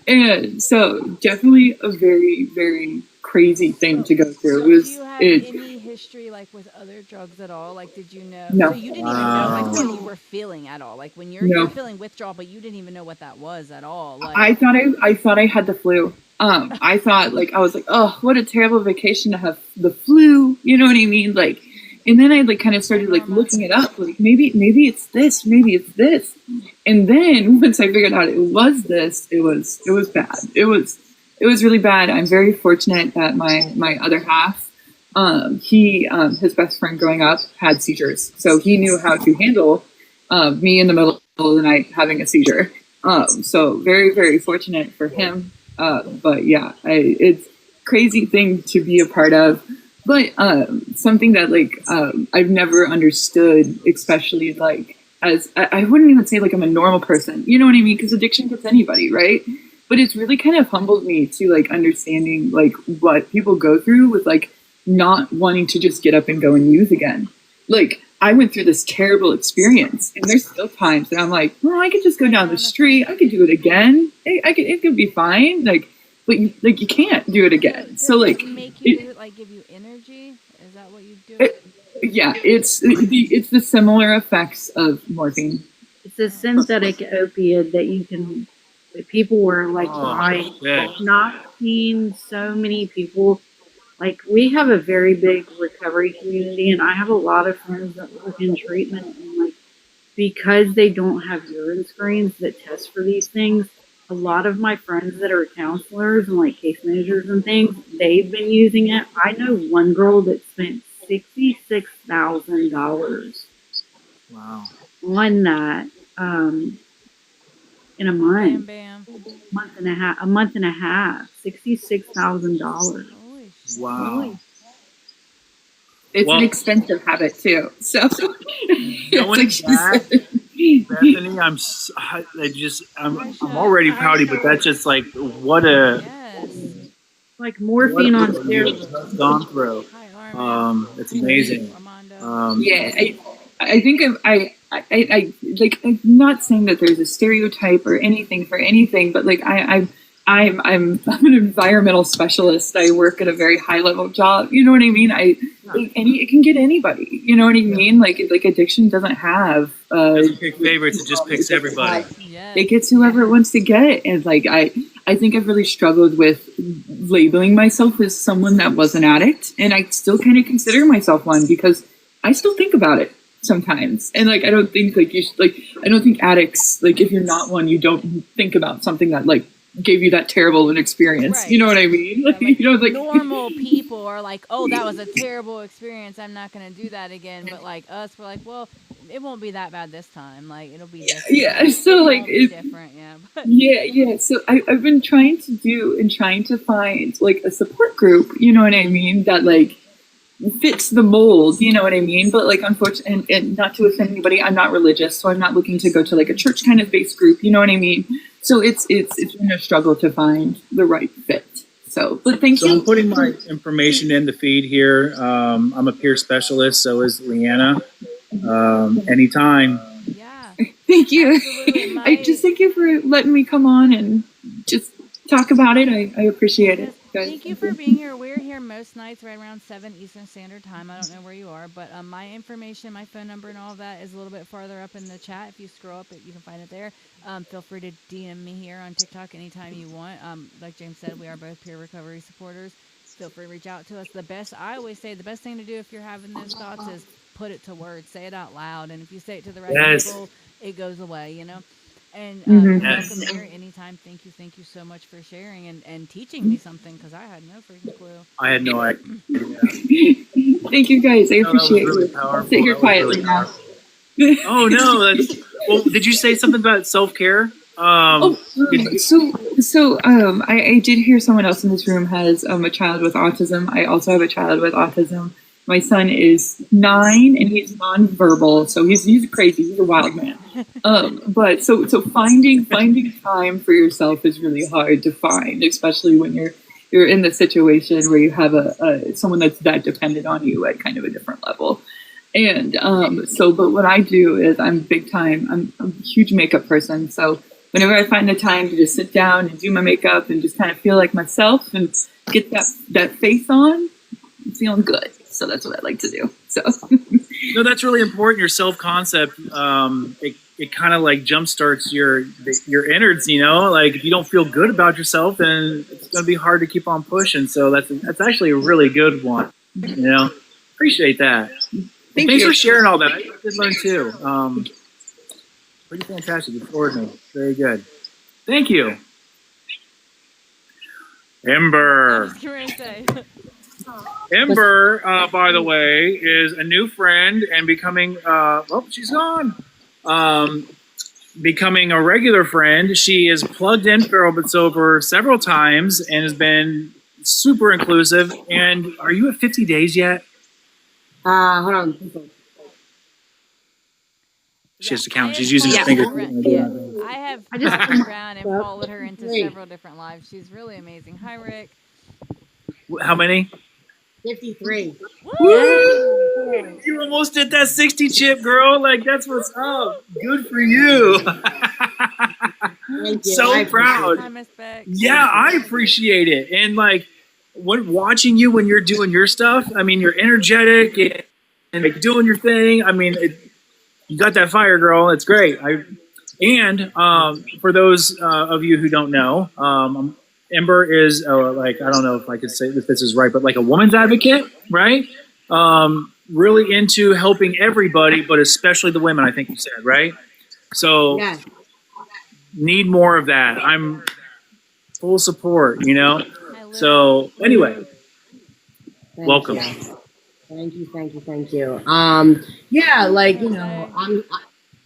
And so definitely a very, very crazy thing to go through. Do you have any history like with other drugs at all? Like, did you know? No. So you didn't even know like what you were feeling at all. Like when you're feeling withdrawal, but you didn't even know what that was at all. Like, I thought I had the flu. I thought I was like, oh, what a terrible vacation to have the flu. You know what I mean? Like, and then I kind of started looking it up. Like maybe it's this, maybe it's this. And then once I figured out it was this, it was bad. It was really bad. I'm very fortunate that my other half, his best friend growing up had seizures, so he knew how to handle me in the middle of the night having a seizure. So very, very fortunate for him. But yeah, it's a crazy thing to be a part of, but something that I've never understood, especially as I wouldn't even say I'm a normal person, you know what I mean? Because addiction gets anybody, right? but it's really kind of humbled me to like understanding like what people go through with like not wanting to just get up and go and use again. Like I went through this terrible experience, and there's still times that I'm like, well, I could just go down the street, I could do it again, it could be fine, like, but you can't do it again. Does so like, it make you do it, like give you energy? Is that what you do? Yeah, it's the similar effects of morphine. It's a synthetic opiate that you can. That people were like buying. yeah. Not seeing so many people. Like we have a very big recovery community, and I have a lot of friends that work in treatment, and like because they don't have urine screens that test for these things. A lot of my friends that are counselors and like case managers and things, they've been using it. I know one girl that spent $66,000 Wow. on that in a month, Bam, bam. a month and a half, $66,000. Holy shit. Wow. It's Well- an expensive habit too. So Knowing it's like that, Bethany, I'm already pouty, but that's just like what a Yes. Like morphine on what steroids. I've gone through. Hi, Armin. It's amazing. Armando. yeah, I think I like. I'm not saying that there's a stereotype or anything for anything, but like I'm an environmental specialist. I work at a very high level job. You know what I mean? It can get anybody. You know what I mean? Like addiction doesn't have Doesn't pick favorites, it just picks everybody. Yes. it gets whoever it wants to get it. And like I think I've really struggled with labeling myself as someone that was an addict, and I still kind of consider myself one because I still think about it sometimes. And like I don't think like you should, like I don't think addicts, like if you're not one, you don't think about something that like gave you that terrible an experience. Right. You know what I mean? Like, Like, you know, like normal people are like, oh, that was a terrible experience. I'm not going to do that again. But like us, we're like, well, it won't be that bad this time. Like it'll be different. yeah. So It like won't be it, different. Yeah. But yeah. So I've been trying to find like a support group. You know what I mean? That like fits the mold, you know what I mean? But like, unfortunately, and not to offend anybody, I'm not religious, so I'm not looking to go to like a church kind of based group, you know what I mean? So it's been a struggle to find the right fit. So, but thank So you. I'm putting my information in the feed here. I'm a peer specialist, so is Leanna. Anytime. yeah. Thank you. Absolutely. I just thank you for letting me come on and just talk about it. I appreciate it, guys. Thank you for being here. We're here most nights right around 7 Eastern Standard Time. I don't know where you are, but my information, my phone number and all of that is a little bit farther up in the chat. If you scroll up, you can find it there. Feel free to DM me here on TikTok anytime you want. Like James said, we are both peer recovery supporters. Feel free to reach out to us. I always say the best thing to do if you're having those thoughts is put it to words. Say it out loud. And if you say it to the right Yes. people, it goes away, you know? And Mhm. Yes. welcome here anytime. Thank you so much for sharing and teaching me something because I had no freaking clue. I had no idea. Thank you, guys. I No, that was appreciate really you. I'll powerful. sit here That was really quietly now. powerful. Oh no, that's well. Did you say something about self-care? I did hear someone else in this room has a child with autism. I also have a child with autism. My son is 9 and he's nonverbal, so he's crazy. He's a wild man. But so finding time for yourself is really hard to find, especially when you're in the situation where you have someone that's that dependent on you at kind of a different level. And but what I do is I'm big time. I'm a huge makeup person, so whenever I find the time to just sit down and do my makeup and just kind of feel like myself and get that face on, I'm feeling good. So that's what I like to do. So No, that's really important. Your self-concept, it kind of like jumpstarts your innards. You know, like if you don't feel good about yourself, then it's going to be hard to keep on pushing. So that's actually a really good one. You know, appreciate that. Thanks you. for sharing all that. I did learn too. Pretty fantastic. Extraordinary. Very good. Thank you. Ember. I was going to say. Ember, by the way, is a new friend and becoming, she's gone. Becoming a regular friend. She is plugged in Feral But Sober several times and has been super inclusive. And are you at 50 days yet? Hold on. She has to I count. have She's using her followed fingers. her. Yeah, I have followed her around and followed her into several different lives. She's really amazing. Hi, Rick. How many? 53. Woo! You almost did that 60 chip, girl. Like, that's what's up. Good for you. Thank you. So I proud. Hi, Miss Beck. Yeah, I appreciate it. And like when watching you when you're doing your stuff, I mean, you're energetic and like doing your thing. I mean, you got that fire, girl. It's great. For those of you who don't know, Ember is like, I don't know if I could say if this is right, but like a woman's advocate, right? Really into helping everybody, but especially the women, I think you said, right? So Yeah. need more of that. I'm full support, you know? So anyway, Thank welcome. you. Thank you. Yeah, like, you know,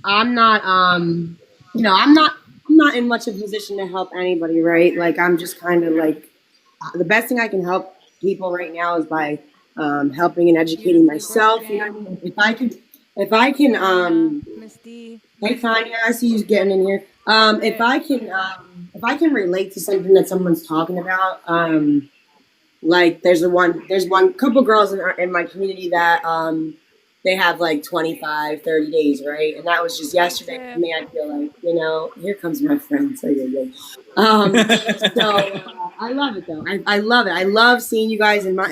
I'm not, you know, I'm not in much of a position to help anybody, right? Like, I'm just kind of like, the best thing I can help people right now is by helping and educating myself. You know what I mean? If I can, Miss D. hey Tanya, I see you getting in here. If I can relate to something that someone's talking about, like there's one couple girls in my community that they have like 25, 30 days, right? And that was just yesterday for me. I feel like, you know, here comes my friend. So I love it though. I love it. I love seeing you guys in my,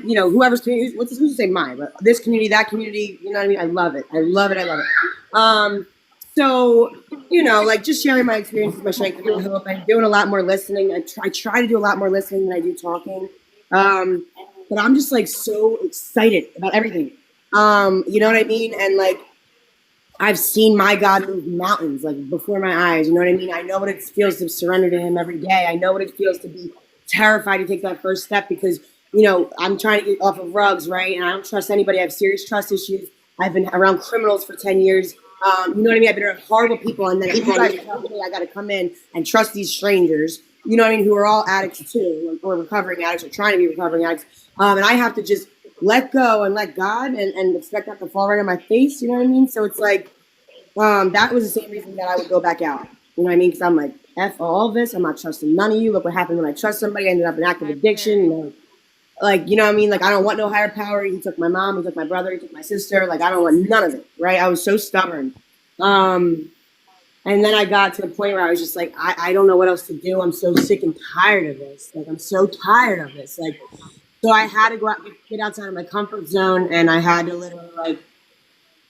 you know, whoever's community, who's to say mine, but this community, that community, you know what I mean? I love it. I love it. So, you know, like just sharing my experiences, my strength, and hope. I'm doing a lot more listening. I try to do a lot more listening than I do talking. But I'm just like so excited about everything. You know what I mean? And like, I've seen my God move mountains like before my eyes. You know what I mean? I know what it feels to surrender to Him every day. I know what it feels to be terrified to take that first step because, you know, I'm trying to get off of rugs, right? And I don't trust anybody. I have serious trust issues. I've been around criminals for 10 years. You know what I mean? I've been around horrible people, and then you guys tell me I got to come in and trust these strangers. You know what I mean? Who are all addicts too, or recovering addicts, or trying to be recovering addicts. And I have to just let go and let God, and expect that to fall right on my face. You know what I mean? So it's like that was the same reason that I would go back out. You know what I mean? Because I'm like, F all this. I'm not trusting none of you. Look what happened when I trust somebody. I ended up in active addiction. You know, like, you know what I mean? Like, I don't want no higher power. He took my mom. He took my brother. He took my sister. Like, I don't want none of it, right? I was so stubborn. And then I got to the point where I was just like, I don't know what else to do. I'm so sick and tired of this. Like, I'm so tired of this. Like, so I had to go out, get outside of my comfort zone, and I had to literally, like,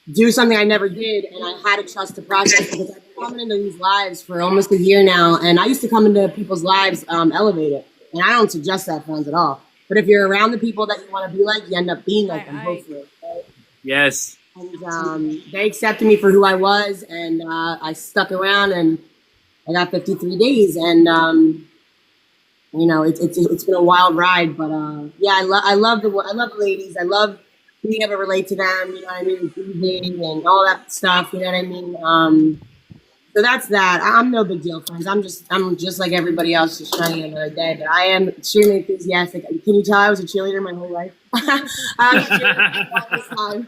do something I never did, and I had to trust the process because I've been coming into these lives for almost a year now, and I used to come into people's lives elevated, and I don't suggest that, friends, at all. But if you're around the people that you want to be like, you end up being like them, hopefully. Right? Yes. And they accepted me for who I was, and I stuck around, and I got 53 days, and you know, it's been a wild ride, but yeah, I love the ladies. I love being able to relate to them. You know what I mean, breathing and all that stuff. You know what I mean. So that's that. I'm no big deal, friends. I'm just like everybody else, just trying to get another day. But I am extremely enthusiastic. Can you tell I was a cheerleader my whole life? I was a cheerleader all this time.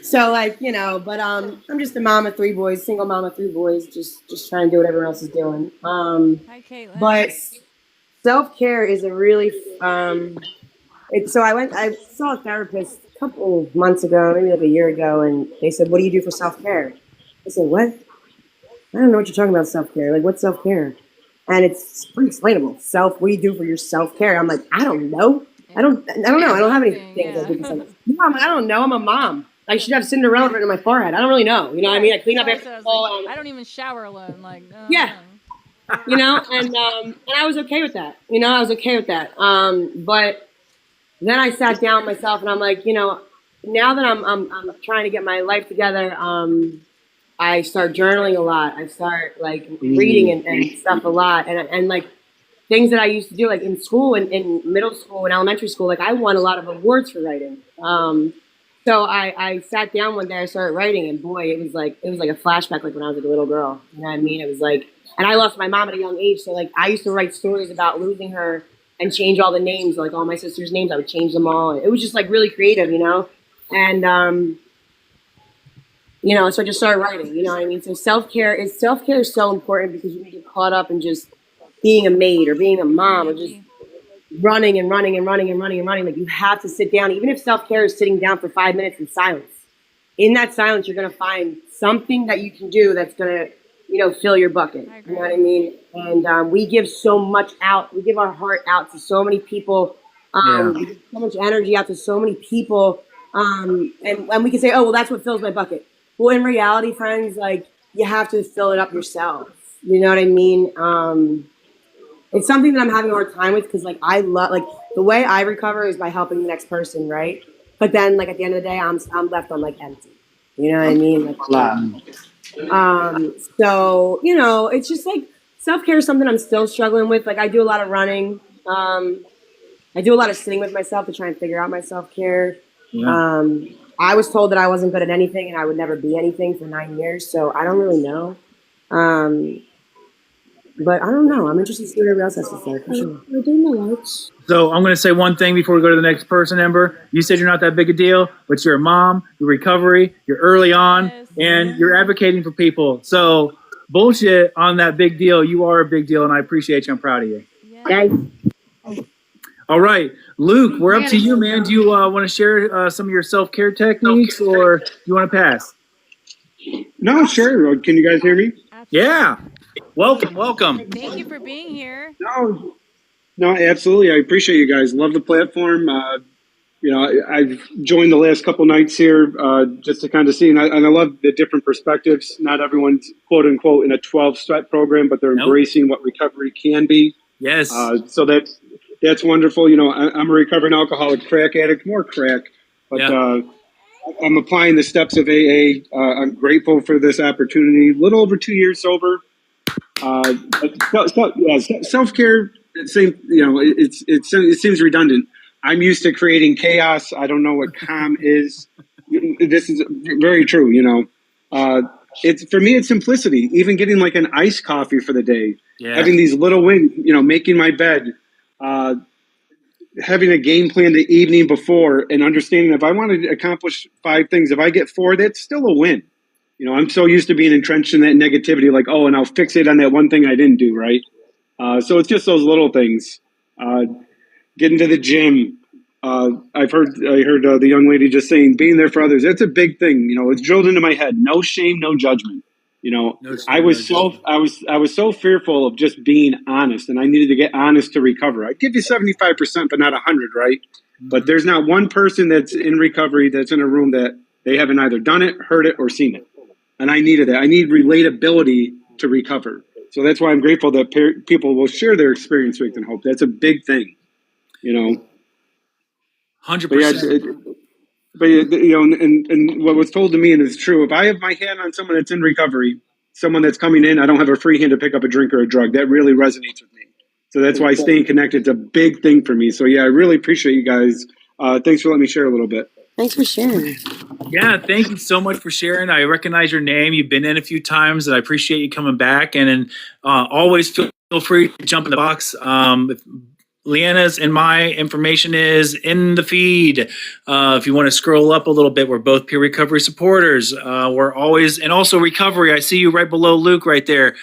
So like, you know, but I'm just a mom of 3 boys, single mom of 3 boys, just trying to do what everyone else is doing. Hi, Caitlin. But self-care is a really so I saw a therapist a couple of months ago, maybe like a year ago, and they said, "What do you do for self-care?" I said, "What? I don't know what you're talking about, self-care. Like, what's self-care?" And it's pretty explainable. What do you do for your self-care? I'm like, I don't know. I don't know. I don't have any things I do for self-care. No, I don't know. I'm a mom. I should have Cinderella written on my forehead. I don't really know. You know what I mean? I clean up after fall. I don't even shower alone. Like, yeah. You know, and I was okay with that. You know, I was okay with that. But then I sat down with myself, and I'm like, you know, now that I'm trying to get my life together, I start journaling a lot. I start like reading and stuff a lot, and like things that I used to do, like in school, in middle school and elementary school, like I won a lot of awards for writing. So I sat down one day, I started writing, and boy, it was like a flashback, like when I was like a little girl. You know what I mean? It was like, and I lost my mom at a young age, so like I used to write stories about losing her and change all the names, like all my sisters' names, I would change them all. It was just like really creative, you know? And So I just started writing, you know what I mean? So self-care is so important because you can get caught up in just being a maid or being a mom or just running and running and running and running and running. Like you have to sit down, even if self-care is sitting down for 5 minutes in silence. In that silence, you're going to find something that you can do that's going to, fill your bucket. You know what I mean? And we give so much out. We give our heart out to so many people. We give so much energy out to so many people. And we can say, oh, well, that's what fills my bucket. Well, in reality, friends, like you have to fill it up yourself. You know what I mean? It's something that I'm having a hard time with because like I love like the way I recover is by helping the next person, right? But then like at the end of the day, I'm left on like empty. You know what I mean? Like, so it's just like self-care is something I'm still struggling with. Like I do a lot of running. I do a lot of sitting with myself to try and figure out my self-care. Yeah. I was told that I wasn't good at anything and I would never be anything for 9 years. So I don't really know. But I don't know. I'm interested to see what everybody else has to say. For sure. We're doing the lights. So I'm going to say one thing before we go to the next person, Ember. You said you're not that big a deal, but you're a mom, you're recovery, you're early on, and you're advocating for people. So bullshit on that big deal. You are a big deal, and I appreciate you. I'm proud of you. Yeah. All right. Luke, we're up to you, man. Do you want to share some of your self-care techniques, or do you want to pass? No, sure. Can you guys hear me? Yeah. Welcome. Thank you for being here. No, absolutely. I appreciate you guys. Love the platform. I've joined the last couple nights here just to kind of see, and I love the different perspectives. Not everyone's quote unquote in a 12-step program, but they're embracing what recovery can be. Yes. So that's wonderful. I'm a recovering alcoholic, crack addict, more crack, but I'm applying the steps of AA. I'm grateful for this opportunity. A little over 2 years sober. Self-care. It seems redundant. I'm used to creating chaos. I don't know what calm is. This is very true. It's for me. It's simplicity. Even getting like an iced coffee for the day. Yeah. Having these little wins. Making my bed. Having a game plan the evening before and understanding if I want to accomplish 5 things, if I get 4, that's still a win. I'm so used to being entrenched in that negativity, like, and I'll fixate on that one thing I didn't do, right? So it's just those little things. Getting to the gym. I heard the young lady just saying, being there for others. That's a big thing. It's drilled into my head. No shame, no judgment. I was so fearful of just being honest, and I needed to get honest to recover. I'd give you 75%, but not 100, right? Mm-hmm. But there's not one person that's in recovery that's in a room that they haven't either done it, heard it, or seen it. And I needed that. I need relatability to recover. So that's why I'm grateful that people will share their experience, strength, and hope. That's a big thing, 100%. And what was told to me, and it's true, if I have my hand on someone that's in recovery, someone that's coming in, I don't have a free hand to pick up a drink or a drug. That really resonates with me. So that's why staying connected is a big thing for me. So yeah, I really appreciate you guys. Thanks for letting me share a little bit. Thanks for sharing. Yeah, thank you so much for sharing. I recognize your name. You've been in a few times, and I appreciate you coming back. And always feel free to jump in the box. Leanna's and my information is in the feed. If you want to scroll up a little bit, we're both peer recovery supporters. We're always, and also recovery. I see you right below Luke right there.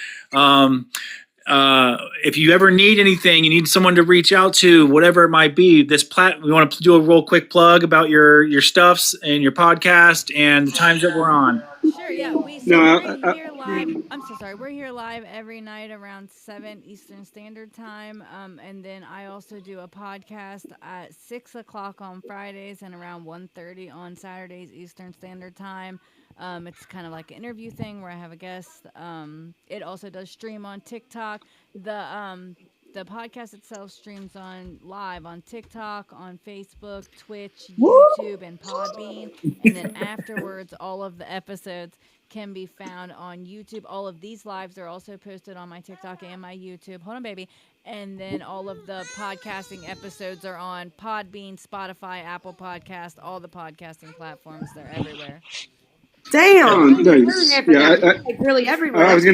If you ever need anything, you need someone to reach out to, whatever it might be, we want to do a real quick plug about your stuffs and your podcast and the times that we're on. Sure, yeah. We're here live. I'm so sorry. We're here live every night around 7 Eastern Standard Time. And then I also do a podcast at 6 o'clock on Fridays and around 1:30 on Saturdays Eastern Standard Time. It's kind of like an interview thing where I have a guest. It also does stream on TikTok. The podcast itself streams live on TikTok, on Facebook, Twitch, YouTube, and Podbean. And then afterwards, all of the episodes can be found on YouTube. All of these lives are also posted on my TikTok and my YouTube. Hold on, baby. And then all of the podcasting episodes are on Podbean, Spotify, Apple Podcast, all the podcasting platforms. They're everywhere. Damn. Nice. Yeah, really everywhere. I was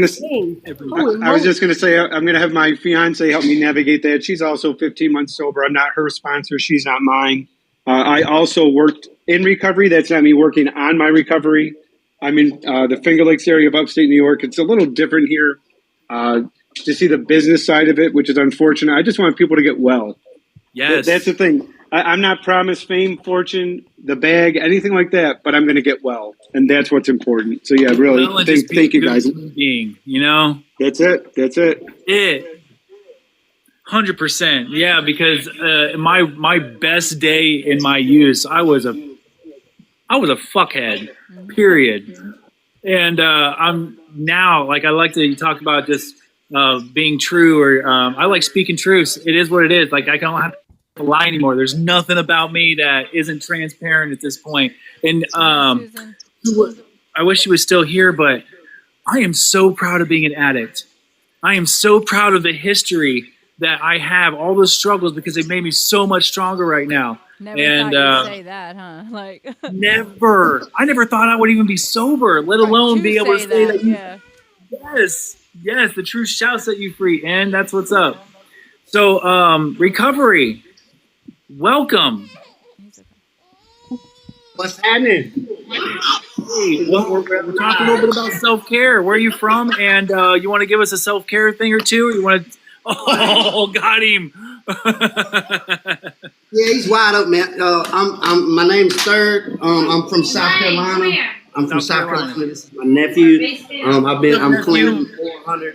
just gonna say I'm gonna have my fiance help me navigate that. She's also 15 months sober. I'm not her sponsor. She's not mine. I also worked in recovery. That's not me working on my recovery. I'm in the Finger Lakes area of upstate New York. It's a little different here to see the business side of it, which is unfortunate. I just want people to get well. Yes. That's the thing. I'm not promised fame, fortune, the bag, anything like that, but I'm going to get well. And that's what's important. So, yeah, really, Well, and just be thank a you, good guys. human being, you know? That's it. That's it. 100%. Yeah, because my best day in my youth, I was a fuckhead, period. And I'm now, like, I like to talk about just being true, or I like speaking truth. It is what it is. Like, I don't have to lie anymore. There's nothing about me that isn't transparent at this point. And I wish she was still here, but I am so proud of being an addict. I am so proud of the history that I have, all those struggles, because they made me so much stronger right now. Never And thought you'd say that, huh? Like never. I never thought I would even be sober, let alone be able to say that. Yeah. Yes, the truth shall set you free, and that's what's up. So, recovery, welcome. What's happening? Hey, we're talking a little bit about self-care. Where are you from? And you want to give us a self-care thing or two? Or you want to? Oh, got him. Yeah, he's wide open, man. My name's Third. I'm from South Carolina. I'm from South Carolina. This is my nephew. I'm clean 400.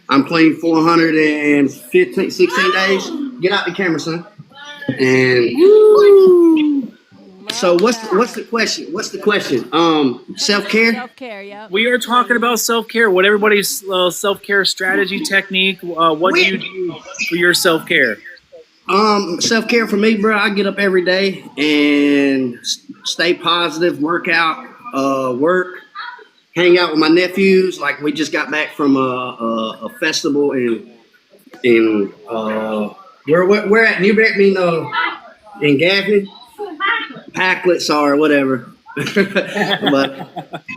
I'm clean 415, 16 days. Get out the camera, son. And so what's the question? What's the question? Self-care? Self-care, yeah. We are talking about self-care. What everybody's self-care strategy, technique. What do you do for your self-care? Self-care for me, bro. I get up every day and stay positive, work out, work, hang out with my nephews. Like, we just got back from a festival in we're at Newberry, in Gaffney, Packlets or whatever. But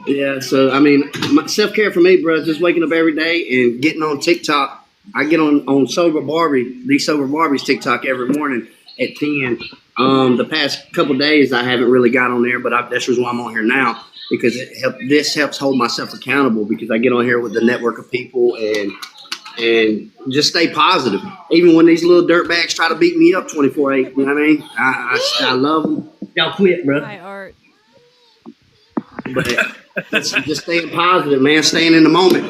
yeah, so I mean, my self-care for me, bro, is just waking up every day and getting on TikTok. I get on Sober Barbie, the Sober Barbie's TikTok every morning at 10. The past couple days I haven't really got on there, but that's why I'm on here now, because this helps hold myself accountable, because I get on here with the network of people and just stay positive. Even when these little dirtbags try to beat me up 24/8, you know what I mean? I love them. Y'all quit, bro. Hi, Art. But just staying positive, man. Staying in the moment.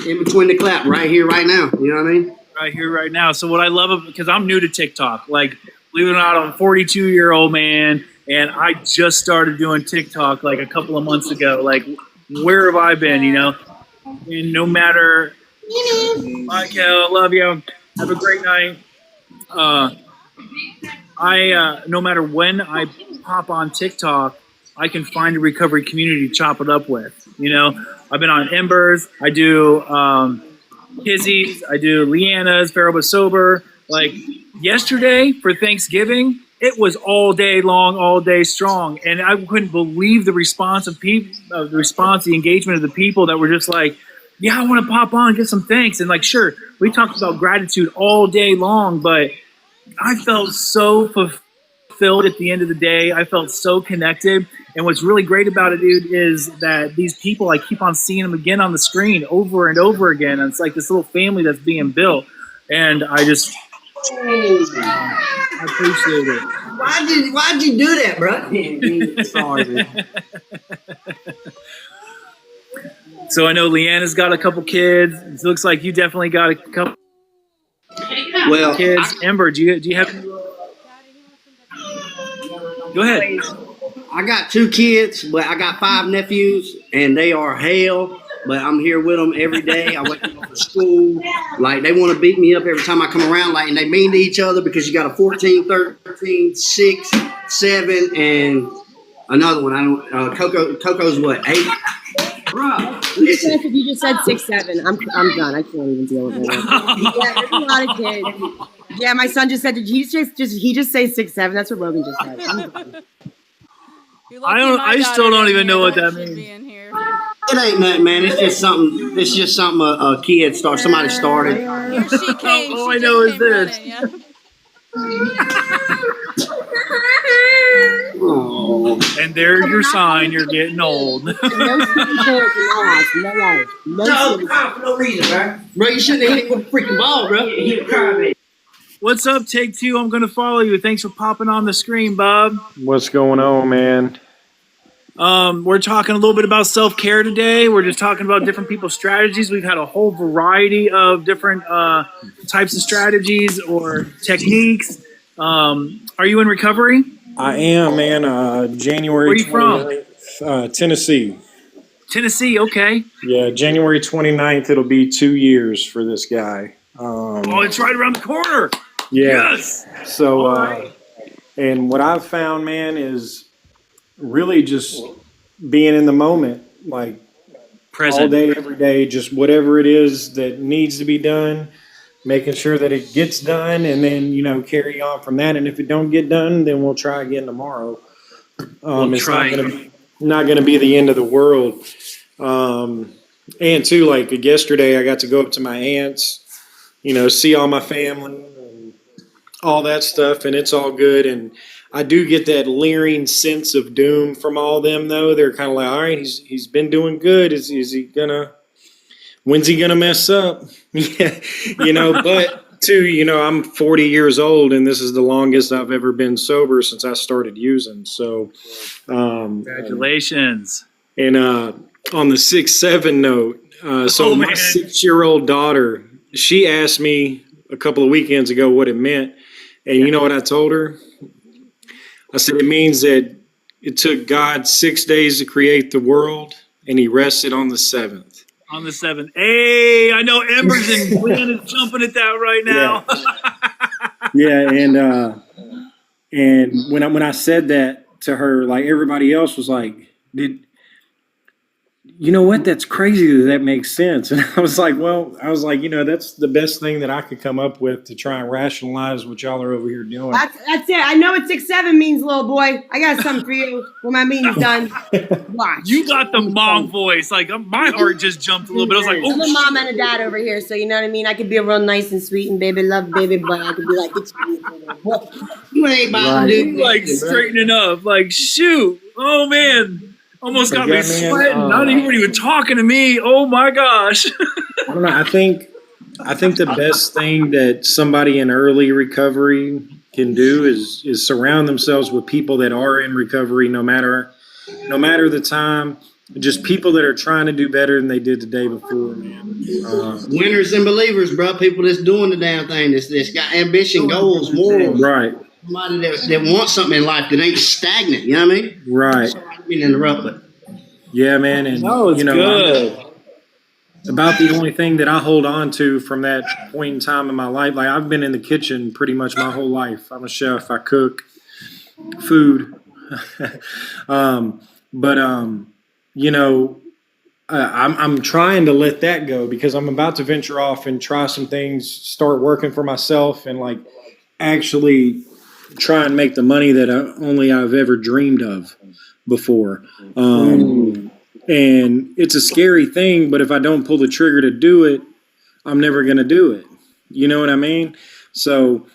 In between the clap, right here, right now. You know what I mean? Right here, right now. So what I love, because I'm new to TikTok, like, believe it or not, I'm a 42-year-old man, and I just started doing TikTok like a couple of months ago. Like, where have I been, you know? And no matter, Michael, love you. Have a great night. No matter when I pop on TikTok, I can find a recovery community to chop it up with. You know, I've been on Embers. I do Kizzy's. I do Leanna's, Feral but Sober. Like, yesterday for Thanksgiving, it was all day long, all day strong. And I couldn't believe the response of people, the engagement of the people that were just like, yeah, I want to pop on and get some thanks. And like, sure, we talked about gratitude all day long, but I felt so fulfilled at the end of the day. I felt so connected. And what's really great about it, dude, is that these people, I keep on seeing them again on the screen over and over again. And it's like this little family that's being built. And I just, I appreciate it. Why'd you do that, bro? Sorry, man. So I know Leanna's got a couple kids. It looks like you definitely got a couple kids. Ember, do you have? Go ahead. I got 2 kids, but I got 5 nephews, and they are hell. But I'm here with them every day. I wake them up for school. Like, they want to beat me up every time I come around. Like, and they mean to each other, because you got a 14, 13, 6, 7, and another one. I don't. Coco's what, 8? Bro, You just said 6, 7. I'm done. I can't even deal with it. Yeah, there's a lot of kids. Yeah, my son just said, did he just say 6, 7? That's what Logan just said. I'm done. I still don't even know what that means. It ain't nothing, man. It's just something. It's just something a kid started. Somebody started. Here she came. All I know is this. Running, yeah. Oh. And there's your sign. You're getting old. No swimming pools in my house. No life. No swimming pools. For no reason, bro. Bro, you shouldn't have hit him with a freaking ball, bro. What's up, Take Two? I'm going to follow you. Thanks for popping on the screen, Bob. What's going on, man? We're talking a little bit about self-care today. We're just talking about different people's strategies. We've had a whole variety of different types of strategies or techniques. Are you in recovery? I am, man. January. Where are you from? Tennessee. Tennessee, okay. Yeah, January 29th, it'll be 2 years for this guy. Oh, it's right around the corner. Yeah. Yes. So, and what I've found, man, is really just being in the moment, like Present. all day, every day, just whatever it is that needs to be done, making sure that it gets done, and then, you know, carry on from that. And if it don't get done, then we'll try again tomorrow. It's not going to be the end of the world. And too, like yesterday, I got to go up to my aunt's, you know, see all my family and all that stuff, and it's all good. And I do get that leering sense of doom from all of them, though. They're kind of like, all right, he's been doing good. Is he gonna? When's he gonna mess up? Yeah, you know. But too, you know, I'm 40 years old, and this is the longest I've ever been sober since I started using. So, Congratulations. And on the 6-7 note, so my 6-year-old daughter, she asked me a couple of weekends ago what it meant. And you know what I told her? I said, it means that it took God 6 days to create the world, and he rested on the 7th. On the 7th. Hey, I know Embers and Glenn is jumping at that right now. Yeah, and when I said that to her, like everybody else was like, you know what? That's crazy that makes sense. And I was like, you know, that's the best thing that I could come up with to try and rationalize what y'all are over here doing. That's it. I know what 6-7 means, little boy. I got something for you when my meeting's done. Watch. You got the mom voice. Like, my heart just jumped a little bit. I was like, oh, I'm a mom and a dad over here, so you know what I mean? I could be real nice and sweet and baby love baby, but I could be like, it's you ain't about to do like straightening up. Like, shoot. Oh, man. Almost got me sweating. Not even talking to me. Oh my gosh. I don't know. I think the best thing that somebody in early recovery can do is surround themselves with people that are in recovery, no matter the time. Just people that are trying to do better than they did the day before, man. Winners and believers, bro. People that's doing the damn thing. That's got ambition, goals, morals. Right. Somebody that wants something in life that ain't stagnant. You know what I mean? Right. Sorry, I didn't mean to interrupt, but yeah, man. And it's good. About the only thing that I hold on to from that point in time in my life, like I've been in the kitchen pretty much my whole life. I'm a chef. I cook food. You know, I'm trying to let that go because I'm about to venture off and try some things, start working for myself, and like actually try and make the money that I've ever dreamed of before. And it's a scary thing, but if I don't pull the trigger to do it, I'm never going to do it. You know what I mean? So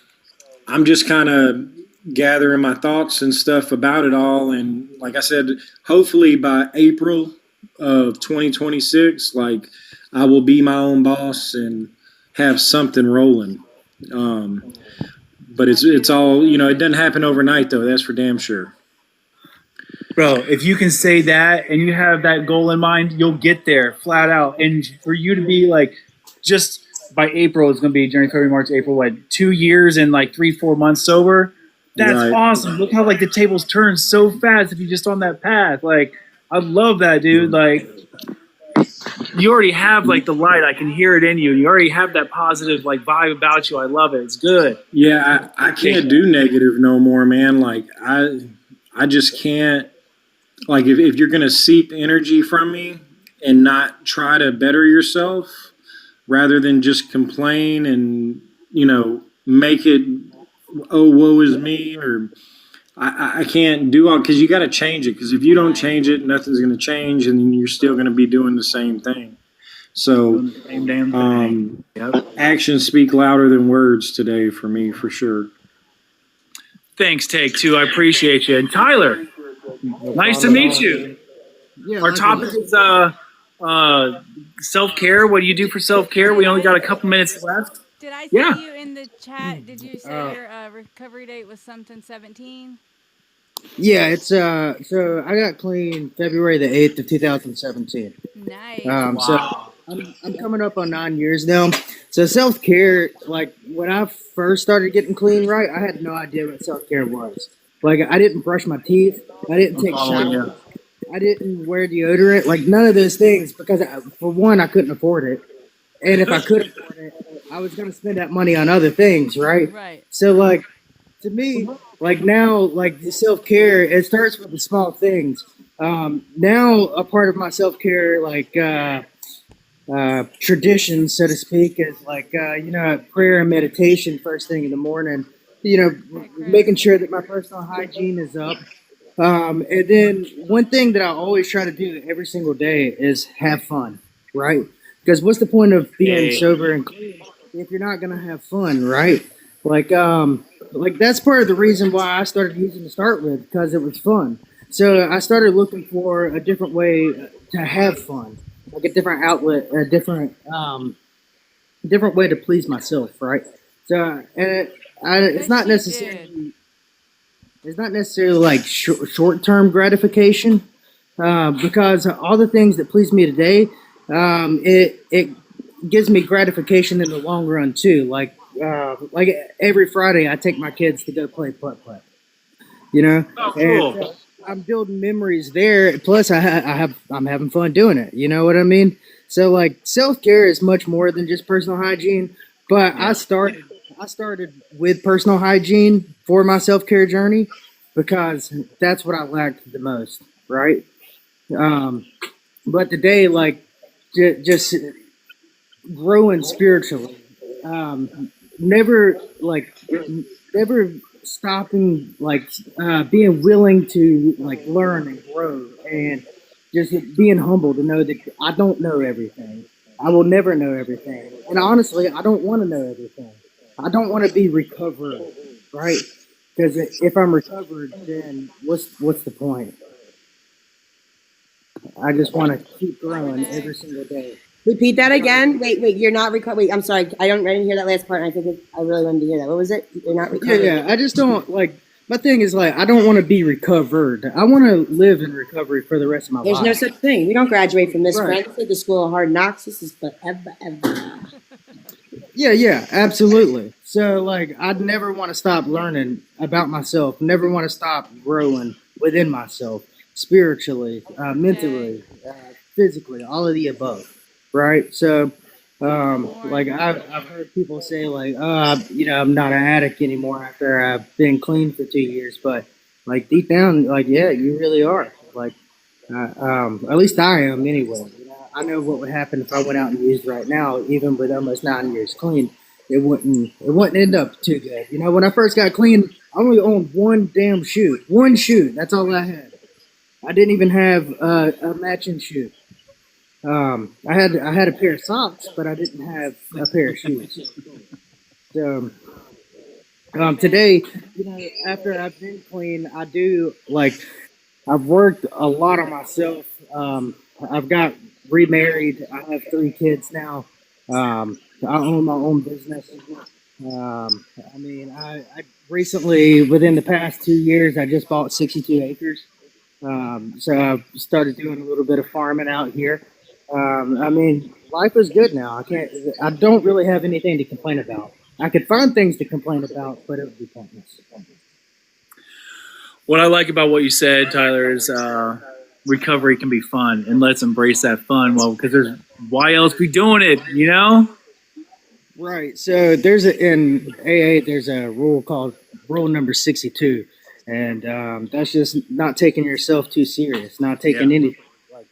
I'm just kind of gathering my thoughts and stuff about it all. And like I said, hopefully by April of 2026, like I will be my own boss and have something rolling. But it's all, you know, it doesn't happen overnight though. That's for damn sure. Bro, if you can say that and you have that goal in mind, you'll get there flat out. And for you to be like, just by April, it's going to be January, February, March, April, 2 years and like 3-4 months sober. That's awesome. Look how like the tables turn so fast if you're just on that path. Like, I love that, dude. Like, you already have like the light. I can hear it in you. You already have that positive like vibe about you. I love it. It's good. Yeah, I can't do negative no more, man. Like I just can't. Like if you're gonna seep energy from me and not try to better yourself, rather than just complain and, you know, make it, oh, woe is me, or I can't do all, because you got to change it. Because if you don't change it, nothing's going to change, and then you're still going to be doing the same thing. So, same damn thing. Actions speak louder than words today for me, for sure. Thanks, Take Two. I appreciate you. And Tyler, Nice to meet you. Yeah, Our topic is self-care. What do you do for self-care? We only got a couple minutes left. Did I see Yeah. you in the chat? Did you say your recovery date was something 17? Yeah, it's so I got clean February the 8th of 2017. Nice. So I'm coming up on 9 years now. So self-care, like when I first started getting clean, right, I had no idea what self-care was. Like I didn't brush my teeth, I didn't take showers, I didn't wear deodorant, like none of those things because for one, I couldn't afford it. And if I could afford it, I was going to spend that money on other things, right? Right. So like to me, like now, like the self-care, it starts with the small things. Now a part of my self-care, like tradition, so to speak, is like prayer and meditation first thing in the morning. Making sure that my personal hygiene is up. And then one thing that I always try to do every single day is have fun, right? Because what's the point of being sober and clean if you're not gonna have fun, right? Like that's part of the reason why I started using to start with, because it was fun. So I started looking for a different way to have fun, like a different outlet, a different way to please myself, right? So it's not necessarily like short-term gratification, because all the things that please me today, it gives me gratification in the long run too. Like every Friday, I take my kids to go play putt-putt. Oh, cool. And I'm building memories there. Plus, I'm having fun doing it. You know what I mean? So like self-care is much more than just personal hygiene. But I started with personal hygiene for my self-care journey because that's what I lacked the most, right? But today, like just growing spiritually, never stopping, like being willing to like learn and grow, and just being humble to know that I don't know everything. I will never know everything, and honestly, I don't want to know everything. I don't want to be recovered, right? Because if I'm recovered, then what's the point? I just want to keep growing every single day. Repeat that again. Wait. You're not recovered. Wait, I'm sorry. I didn't hear that last part. And I really wanted to hear that. What was it? You're not recovered. Yeah. I just don't like. My thing is like I don't want to be recovered. I want to live in recovery for the rest of my life. There's no such thing. We don't graduate from this. Right. Friends at the School of Hard Knocks. This is forever, ever. Yeah, absolutely. So like I'd never want to stop learning about myself. Never want to stop growing within myself, spiritually, mentally, physically, all of the above. Right. So, like I've heard people say like, I'm not an addict anymore after I've been clean for 2 years, but like deep down, like, yeah, you really are. Like, at least I am anyway. I know what would happen if I went out and used right now, even with almost 9 years clean. It wouldn't end up too good. When I first got clean, I only owned one damn shoe. One shoe. That's all I had. I didn't even have a matching shoe. I had a pair of socks, but I didn't have a pair of shoes. So today, after I've been clean, I do I've worked a lot on myself. I've got remarried. I have 3 kids now. I own my own business. I recently, within the past 2 years, I just bought 62 acres. So I've started doing a little bit of farming out here. Life is good now. I don't really have anything to complain about. I could find things to complain about, but it would be pointless. What I like about what you said, Tyler, is recovery can be fun, and let's embrace that fun. Well, because why else be doing it, Right. So in AA, there's a rule called rule number 62, and that's just not taking yourself too serious, not taking anything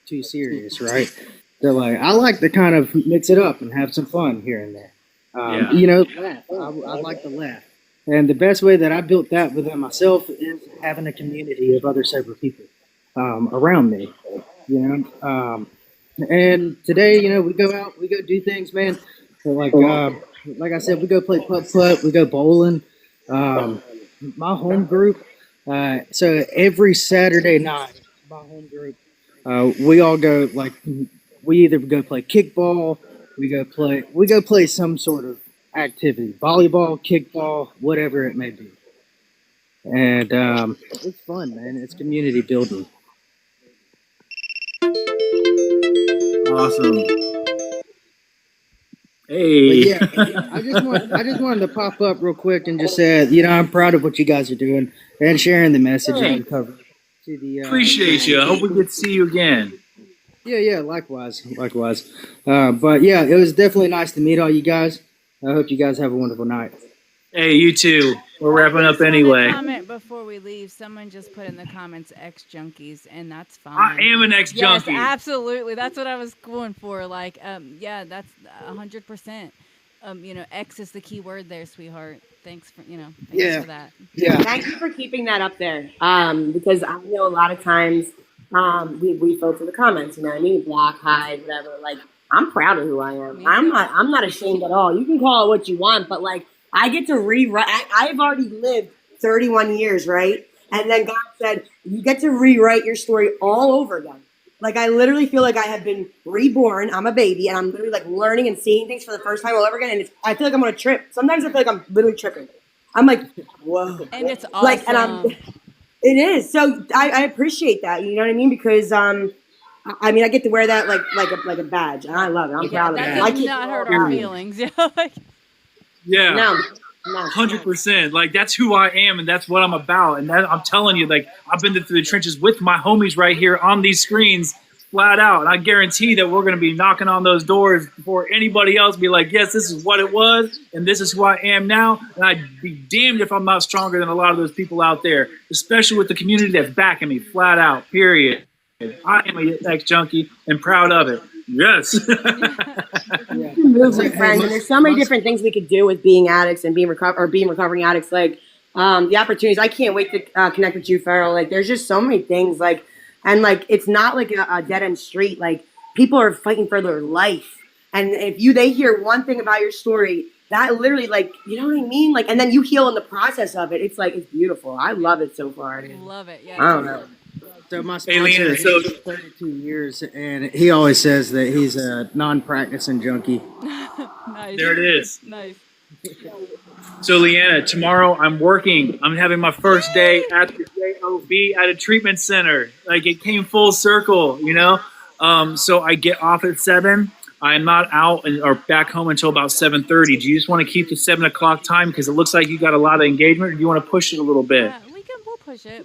too serious, right? So I like to kind of mix it up and have some fun here and there. Laugh. I like to laugh. And the best way that I built that within myself is having a community of other sober people around me, and today, we go out, we go do things, man. So like I said, we go play putt-putt, we go bowling. My home group, So every Saturday night, my home group, we all go we either go play kickball, we go play some sort of activity, volleyball, kickball, whatever it may be, and it's fun, man. It's community building. Awesome. But Hey. yeah, I just wanted to pop up real quick and just say, I'm proud of what you guys are doing and sharing the message that you covered to the. Appreciate you. I hope we get to see you again. Yeah, likewise. But yeah, it was definitely nice to meet all you guys. I hope you guys have a wonderful night. Hey, you too. We're wrapping up anyway. Comment before we leave. Someone just put in the comments "ex junkies," and that's fine. I am an ex junkie. Yes, absolutely. That's what I was going for. Like, yeah, that's 100%. X is the key word there, sweetheart. Thanks for for that. Yeah. Thank you for keeping that up there. Because I know a lot of times we filter the comments. You know what I mean? Block, hide, whatever. Like, I'm proud of who I am. I'm not ashamed at all. You can call it what you want, but like, I get to rewrite. I've already lived 31 years, right? And then God said, you get to rewrite your story all over again. Like, I literally feel like I have been reborn. I'm a baby, and I'm literally like learning and seeing things for the first time all over again. And I feel like I'm gonna trip. Sometimes I feel like I'm literally tripping. I'm like, whoa. And it's awesome. Like, and it is. So I appreciate that. You know what I mean? Because I get to wear that like a badge, and I love it. I'm proud of That that. does not hurt our feelings. Yeah. No. 100%. Like, that's who I am, and that's what I'm about. And that, I'm telling you, like, I've been through the trenches with my homies right here on these screens, flat out. And I guarantee that we're going to be knocking on those doors before anybody else be like, yes, this is what it was, and this is who I am now. And I'd be damned if I'm not stronger than a lot of those people out there, especially with the community that's backing me, flat out, period. I am an ex-junkie and proud of it. Yes. Movement, friends. And there's so many different things we could do with being addicts and being recovering addicts. Like the opportunities. I can't wait to connect with you, Farrell. Like, there's just so many things. Like, and like, it's not like a dead end street. Like, people are fighting for their life. And if they hear one thing about your story, that literally, like, you know what I mean? Like, and then you heal in the process of it. It's like, it's beautiful. I love it so far. Love it. Yeah. I don't know. So my sponsor is 32 years, and he always says that he's a non-practicing junkie. Nice. There it is. Nice. So, Leanna, tomorrow I'm working. I'm having my first day at the JOB at a treatment center. Like, it came full circle, So I get off at 7. I'm not out or back home until about 7:30. Do you just want to keep the 7 o'clock time because it looks like you got a lot of engagement, or do you want to push it a little bit?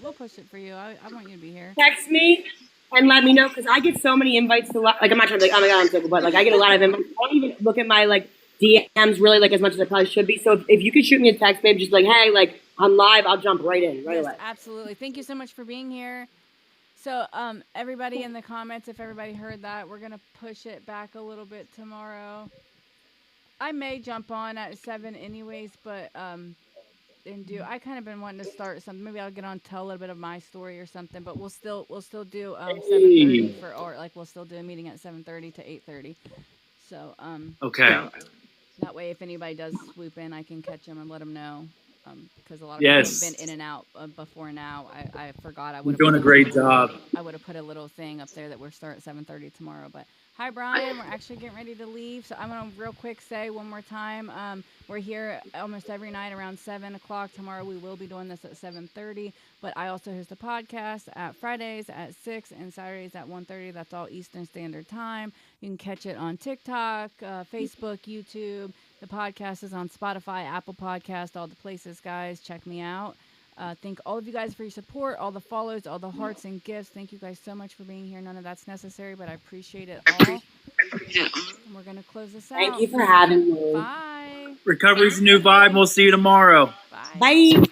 We'll push it for you. I want you to be here. Text me and let me know, because I get so many invites to, like, I'm not trying to be like, oh my God, I'm sick, but like, I get a lot of invites. I don't even look at my like DMs really like as much as I probably should be. So if you could shoot me a text, babe, just like, hey, like, I'm live, I'll jump right in right away. Absolutely. Thank you so much for being here. So everybody in the comments, if everybody heard that, we're gonna push it back a little bit tomorrow. I may jump on at 7 anyways, but I kind of been wanting to start something. Maybe I'll get on, tell a little bit of my story or something. But we'll still do 7:30 we'll still do a meeting at 7:30 to 8:30. So okay. That way, if anybody does swoop in, I can catch them and let them know. Because a lot of people have been in and out before now. I forgot. I would have doing a great job. I would have put a little thing up there that we're starting at 7:30 tomorrow. But hi, Brian. We're actually getting ready to leave. So I'm going to real quick say one more time. We're here almost every night around 7 o'clock. Tomorrow we will be doing this at 7:30. But I also host the podcast at Fridays at 6 and Saturdays at 1:30. That's all Eastern Standard Time. You can catch it on TikTok, Facebook, YouTube. The podcast is on Spotify, Apple Podcast, all the places, guys. Check me out. Thank all of you guys for your support, all the follows, all the hearts and gifts. Thank you guys so much for being here. None of that's necessary, but I appreciate it all. And we're going to close this out. Thank you for having me. Bye. Recovery's a new vibe. We'll see you tomorrow. Bye.